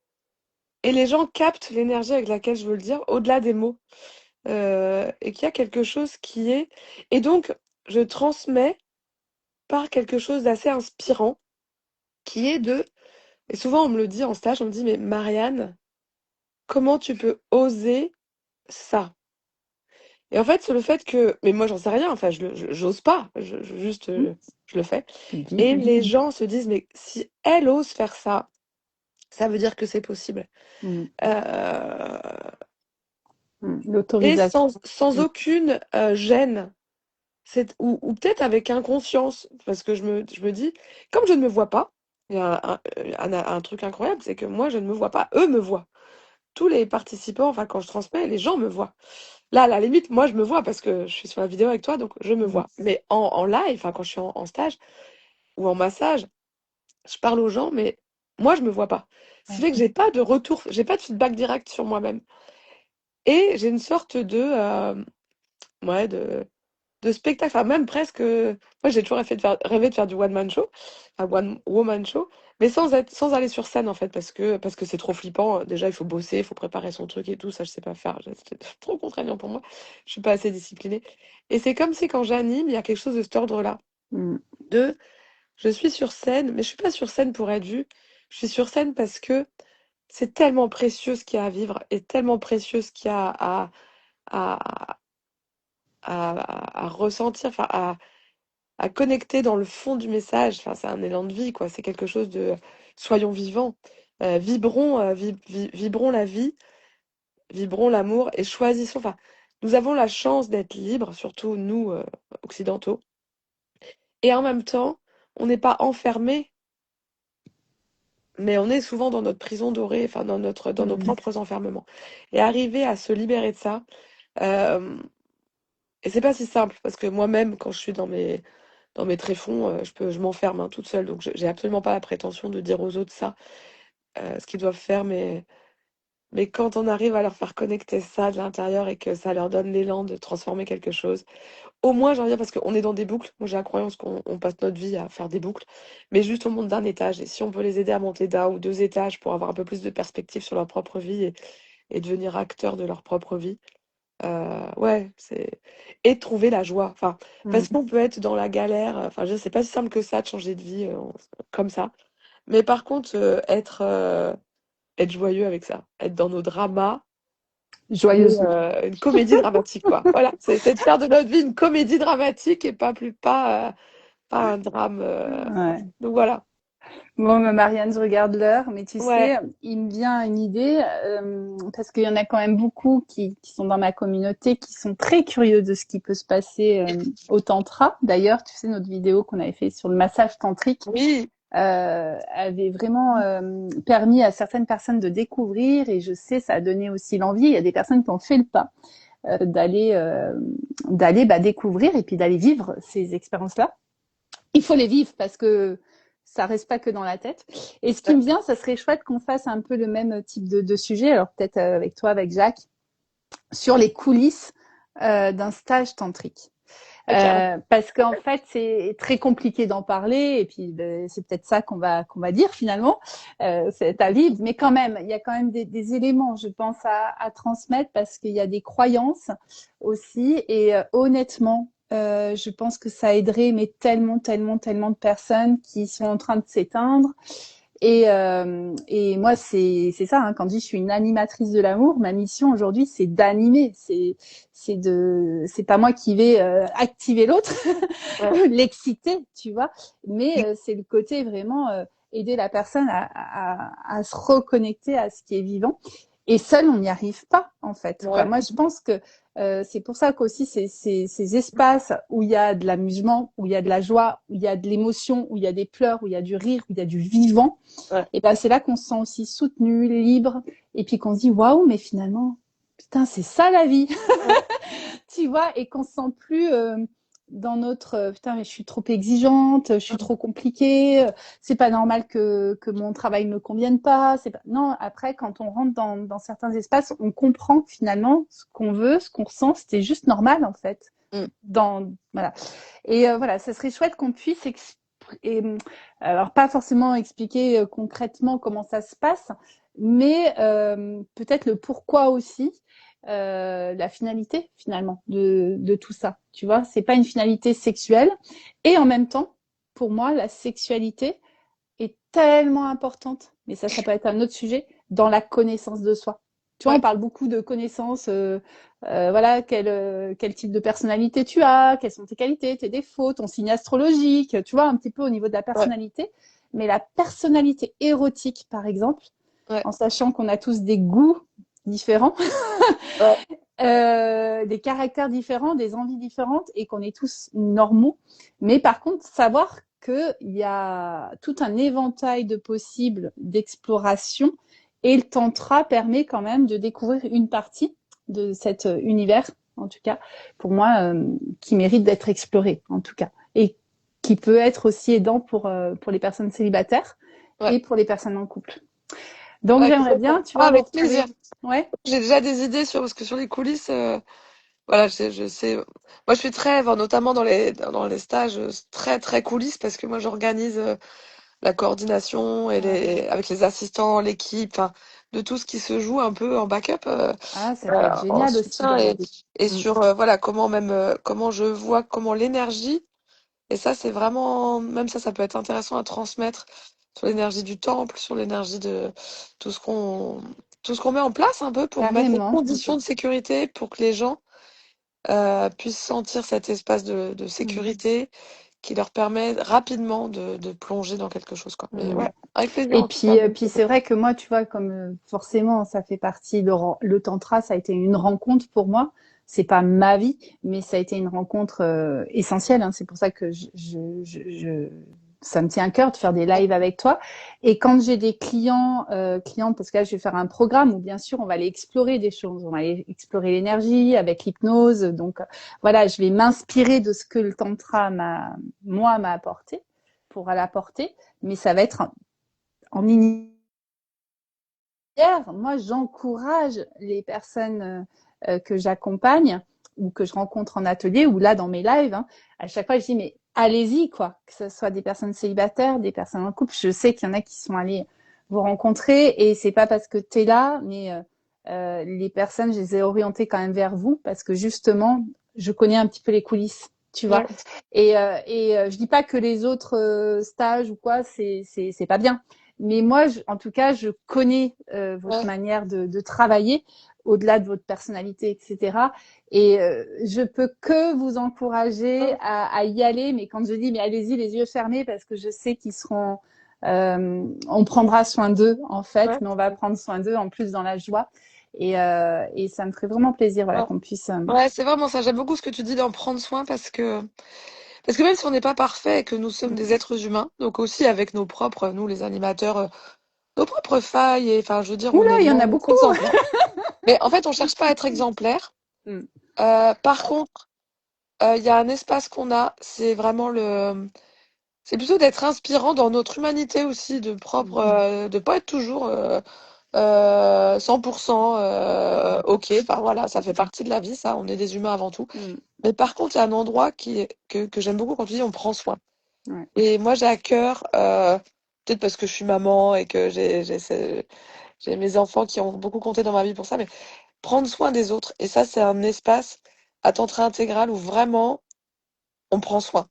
et les gens captent l'énergie avec laquelle je veux le dire, au-delà des mots. Et qu'il y a quelque chose qui est. Et donc, je transmets par quelque chose d'assez inspirant, qui est de. Et souvent, on me le dit en stage, on me dit, mais Marianne, comment tu peux oser ça? Et en fait, c'est le fait que. Mais moi, j'en sais rien, enfin, j'ose pas, juste, je le fais. Tu le dis. Et les gens se disent, mais si elle ose faire ça, ça veut dire que c'est possible. Mm. Euh, et L'autorisation. sans Mm. aucune gêne. Ou peut-être avec inconscience, parce que je me dis, comme je ne me vois pas, il y a un truc incroyable, c'est que moi, je ne me vois pas, eux me voient. Tous les participants, enfin, quand je transmets, les gens me voient. Là, à la limite, moi, je me vois parce que je suis sur la vidéo avec toi, donc je me vois. Mais en live, enfin, quand je suis en stage ou en massage, je parle aux gens, mais moi, je me vois pas. Ce qui Ouais. fait que j'ai pas de retour, j'ai pas de feedback direct sur moi-même. Et j'ai une sorte ouais, de spectacle, enfin même presque. Moi, j'ai toujours rêvé de faire du one-man show, un one-woman show, mais sans aller sur scène en fait, parce que c'est trop flippant. Déjà, il faut bosser, il faut préparer son truc et tout, ça, je sais pas faire. C'est trop contraignant pour moi. Je suis pas assez disciplinée. Et c'est comme si quand j'anime, il y a quelque chose de cet ordre-là. Mm. De, je suis sur scène, mais je suis pas sur scène pour être vue. Je suis sur scène parce que c'est tellement précieux ce qu'il y a à vivre et tellement précieux ce qu'il y a à, à ressentir, enfin, à connecter dans le fond du message. Enfin, c'est un élan de vie, quoi. C'est quelque chose de soyons vivants, vibrons la vie, vibrons l'amour et choisissons. Enfin, nous avons la chance d'être libres, surtout nous, occidentaux. Et en même temps, on n'est pas enfermés, mais on est souvent dans notre prison dorée, enfin, dans nos Mm. propres enfermements. Et arriver à se libérer de ça, euh, et c'est pas si simple, parce que moi-même, quand je suis dans mes tréfonds, je m'enferme hein, toute seule. Donc, j'ai absolument pas la prétention de dire aux autres ça, ce qu'ils doivent faire. Mais quand on arrive à leur faire connecter ça de l'intérieur et que ça leur donne l'élan de transformer quelque chose, au moins, j'en viens parce qu'on est dans des boucles. Moi, j'ai la croyance qu'on passe notre vie à faire des boucles, mais juste on monte d'un étage. Et si on peut les aider à monter d'un ou deux étages pour avoir un peu plus de perspective sur leur propre vie et devenir acteurs de leur propre vie, ouais, c'est et trouver la joie. Enfin, parce Mm. qu'on peut être dans la galère. Enfin, je sais pas si simple que ça de changer de vie comme ça. Mais par contre, être joyeux avec ça, être dans nos dramas, et, Joyeusement. une comédie dramatique, quoi. Voilà, c'est de faire de notre vie une comédie dramatique et pas un drame. Ouais. Donc voilà. Bon, bah, Marianne, je regarde l'heure, mais tu Ouais. sais, il me vient une idée, parce qu'il y en a quand même beaucoup qui sont dans ma communauté, qui sont très curieux de ce qui peut se passer au tantra. D'ailleurs, tu sais, notre vidéo qu'on avait fait sur le massage tantrique Oui. avait vraiment permis à certaines personnes de découvrir, et je sais, ça a donné aussi l'envie. Il y a des personnes qui ont fait le pas d'aller découvrir et puis d'aller vivre ces expériences-là. Il faut les vivre parce que ça reste pas que dans la tête. Et ce qui Ouais. me vient, ça serait chouette qu'on fasse un peu le même type de sujet, alors peut-être avec toi, avec Jacques, sur les coulisses d'un stage tantrique. Ouais, carrément. Parce qu'en fait, c'est très compliqué d'en parler, et puis c'est peut-être ça qu'on va dire finalement, c'est à vivre, mais quand même, il y a quand même des éléments, je pense, à transmettre, parce qu'il y a des croyances aussi, et honnêtement, je pense que ça aiderait, mais tellement, tellement, tellement de personnes qui sont en train de s'éteindre. Et moi, c'est ça. Hein, quand je dis je suis une animatrice de l'amour, ma mission aujourd'hui, c'est d'animer. C'est pas moi qui vais activer l'autre Ouais. ou l'exciter, tu vois. Mais c'est le côté vraiment aider la personne à se reconnecter à ce qui est vivant. Et seul, on n'y arrive pas, en fait. Quoi. Ouais. Moi, je pense que c'est pour ça qu'aussi ces espaces où il y a de l'amusement, où il y a de la joie, où il y a de l'émotion, où il y a des pleurs, où il y a du rire, où il y a du vivant, Ouais. et ben c'est là qu'on se sent aussi soutenu, libre, et puis qu'on se dit waouh, mais finalement, putain, c'est ça la vie, Ouais. tu vois, et qu'on se sent plus dans notre putain, mais je suis trop exigeante, je suis trop compliquée, c'est pas normal que mon travail me convienne pas, c'est pas... Non, après, quand on rentre dans certains espaces, on comprend que finalement ce qu'on veut, ce qu'on ressent, c'était juste normal en fait. Mm. Voilà. Et voilà, ça serait chouette qu'on puisse alors pas forcément expliquer concrètement comment ça se passe, mais peut-être le pourquoi aussi, la finalité finalement de tout ça. Tu vois, c'est pas une finalité sexuelle, et en même temps, pour moi, la sexualité est tellement importante, mais ça peut être un autre sujet, dans la connaissance de soi. Tu vois, on Ouais. parle beaucoup de connaissances, voilà, quel type de personnalité tu as, quelles sont tes qualités, tes défauts, ton signe astrologique, tu vois, un petit peu au niveau de la Ouais. personnalité. Mais la personnalité érotique, par exemple, Ouais. en sachant qu'on a tous des goûts différents, Ouais. des caractères différents, des envies différentes, et qu'on est tous normaux. Mais par contre, savoir qu'il y a tout un éventail de possibles d'exploration, et le tantra permet quand même de découvrir une partie de cet univers, en tout cas, pour moi, qui mérite d'être exploré, en tout cas. Et qui peut être aussi aidant pour les personnes célibataires Ouais. et pour les personnes en couple. Donc Ouais, j'aimerais complètement. bien, tu Ah, vois, avec plaisir. retrouver... Ouais. J'ai déjà des idées parce que sur les coulisses, voilà, je sais. Moi, je suis très, enfin, notamment dans les stages, très, très coulisses parce que moi, j'organise la coordination et Ouais. avec les assistants, l'équipe, enfin, de tout ce qui se joue un peu en backup, Ah, ça peut être en génial aussi soutien d'avoir des... et Mm. sur, voilà, comment même, comment je vois, comment l'énergie, et ça, c'est vraiment, même ça peut être intéressant à transmettre sur l'énergie du temple, sur l'énergie de tout ce qu'on tout ce qu'on met en place un peu pour mettre des Carrément. conditions de sécurité pour que les gens puissent sentir cet espace de Mm. sécurité qui leur permet rapidement de plonger dans quelque chose, quoi. Mais Mm. ouais, avec plaisir Et en tout cas. puis c'est vrai que moi, tu vois, comme forcément, ça fait partie, le tantra, ça a été une rencontre pour moi. C'est pas ma vie, mais ça a été une rencontre essentielle, hein. C'est pour ça que ça me tient à cœur de faire des lives avec toi. Et quand j'ai des clientes, parce que là, je vais faire un programme où bien sûr, on va aller explorer des choses. On va aller explorer l'énergie avec l'hypnose. Donc voilà, je vais m'inspirer de ce que le tantra m'a apporté pour l'apporter, mais ça va être en initiative. Moi, j'encourage les personnes que j'accompagne ou que je rencontre en atelier ou là dans mes lives. Hein, à chaque fois, je dis mais allez-y quoi, que ce soit des personnes célibataires, des personnes en couple. Je sais qu'il y en a qui sont allés vous rencontrer et c'est pas parce que tu es là, mais les personnes, je les ai orientées quand même vers vous parce que justement, je connais un petit peu les coulisses, tu vois. Ouais, Et je dis pas que les autres stages ou quoi, c'est pas bien. Mais moi, en tout cas, je connais votre ouais, manière de travailler au-delà de votre personnalité, etc. Et je peux que vous encourager ouais, à y aller. Mais quand je dis, mais allez-y, les yeux fermés, parce que je sais qu'ils seront, on prendra soin d'eux en fait, ouais, mais on va prendre soin d'eux en plus dans la joie. Et ça me ferait vraiment plaisir, voilà, ouais. qu'on puisse. Ouais, c'est vraiment ça. J'aime beaucoup ce que tu dis d'en prendre soin parce que même si on n'est pas parfait et que nous sommes des êtres humains, donc aussi avec nos propres, nous les animateurs, nos propres failles, et enfin, je veux dire, on Oula, est il y en loin a d'être beaucoup. exemplaire. Mais en fait, on cherche pas à être exemplaire. Mm, Par contre, il y a un espace qu'on a, c'est plutôt d'être inspirant dans notre humanité aussi, mm, de pas être toujours 100% ok. Enfin voilà, ça fait partie de la vie, ça. On est des humains avant tout. mm, Mais par contre, il y a un endroit que j'aime beaucoup quand tu dis on prend soin. ouais. Et moi, j'ai à cœur, peut-être parce que je suis maman et que j'ai mes enfants qui ont beaucoup compté dans ma vie pour ça, mais prendre soin des autres. Et ça, c'est un espace à tantra intégral où vraiment on prend soin.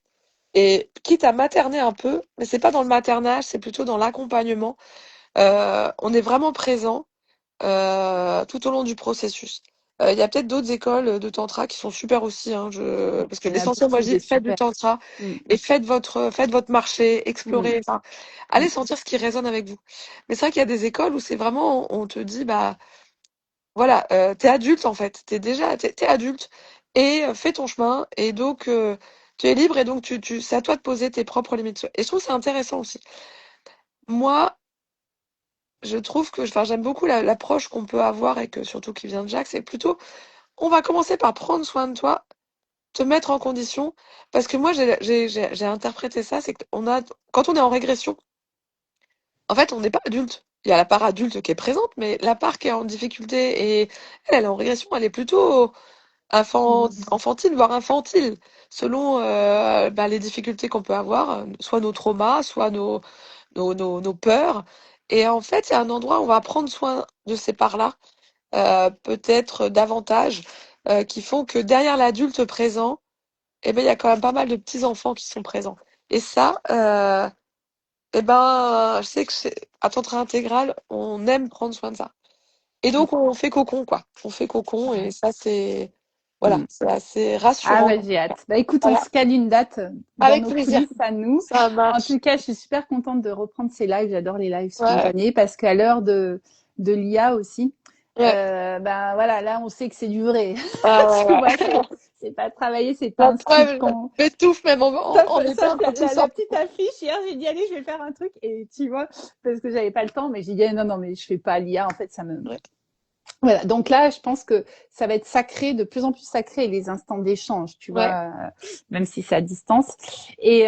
Et quitte à materner un peu, mais c'est pas dans le maternage, c'est plutôt dans l'accompagnement. On est vraiment présent tout au long du processus. Il y a peut-être d'autres écoles de tantra qui sont super aussi, hein, parce que Il y en a l'essentiel, moi, beaucoup je des dis, faites du super. tantra Mm, et faites votre marché, mm, explorez, enfin, allez mm. sentir ce qui résonne avec vous. Mais c'est vrai qu'il y a des écoles où c'est vraiment, on te dit, bah, voilà, t'es adulte en fait, t'es adulte et fais ton chemin et donc tu es libre et donc c'est à toi de poser tes propres limites. Et je trouve ça intéressant aussi. Moi, je trouve que, enfin, j'aime beaucoup l'approche qu'on peut avoir et que surtout qui vient de Jacques, c'est plutôt, on va commencer par prendre soin de toi, te mettre en condition, parce que moi j'ai interprété ça, c'est qu'on a, quand on est en régression, en fait, on n'est pas adulte. Il y a la part adulte qui est présente, mais la part qui est en difficulté et elle est en régression, elle est plutôt enfantine, voire infantile, selon bah, les difficultés qu'on peut avoir, soit nos traumas, soit nos peurs. Et en fait, il y a un endroit où on va prendre soin de ces parts-là, peut-être davantage, qui font que derrière l'adulte présent, eh ben, il y a quand même pas mal de petits-enfants qui sont présents. Et ça, eh ben, je sais que à Tantra Intégral, on aime prendre soin de ça. Et donc, on fait cocon, quoi. On fait cocon, et ça, voilà, Mm. c'est assez Ah rassurant. bah j'ai hâte. Bah écoute, on Voilà, se cale une date dans avec nos plaisir. coulisses à nous. Ça En marche. tout cas, je suis super contente de reprendre ces lives. J'adore les lives Ouais, spontanés parce qu'à l'heure de l'IA aussi, ouais. ben voilà, là on sait que c'est du vrai. Ah, ouais, Tu ouais. vois, c'est pas travaillé, c'est pas La un script preuve, qu'on. je m'étouffe même en Ça, état quand tout la sort. petite affiche hier, j'ai dit allez, je vais faire un truc et tu vois, parce que j'avais pas le temps, mais j'ai dit non non mais je fais pas l'IA. En fait, ça me. Ouais, Voilà, donc là, je pense que ça va être sacré, de plus en plus sacré, les instants d'échange, tu ouais, vois, même si c'est à distance. Et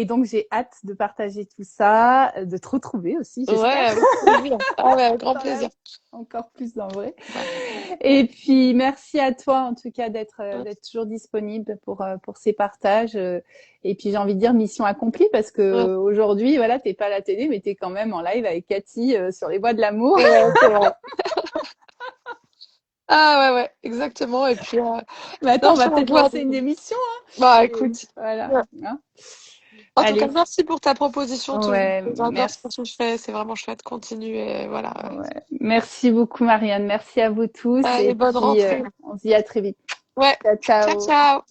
donc, j'ai hâte de partager tout ça, de te retrouver aussi, ouais, j'espère, avec plaisir. Ah ouais, avec grand dans la plaisir. encore plus en vrai. Ouais, Et puis, merci à toi, en tout cas, d'être ouais, d'être toujours disponible pour ces partages. Et puis, j'ai envie de dire mission accomplie parce ouais. que aujourd'hui, voilà, t'es pas à la télé, mais t'es quand même en live avec Cathy sur les voies de l'amour. Ouais, c'est vrai. Ah ouais, ouais, exactement. Et puis, Mais non, attends, on je suis va en peut-être joie. lancer une émission. Bah, Et écoute. voilà. Ouais. Hein. En tout cas, Allez, merci pour ta proposition. ouais, J'adore ce merci. que tu fais. C'est vraiment chouette. Continue et voilà. Ouais. Merci beaucoup, Marianne. Merci à vous tous. Allez, Et bonne puis, rentrée. on se dit à très vite. Ouais. Ciao, Ciao, ciao. ciao.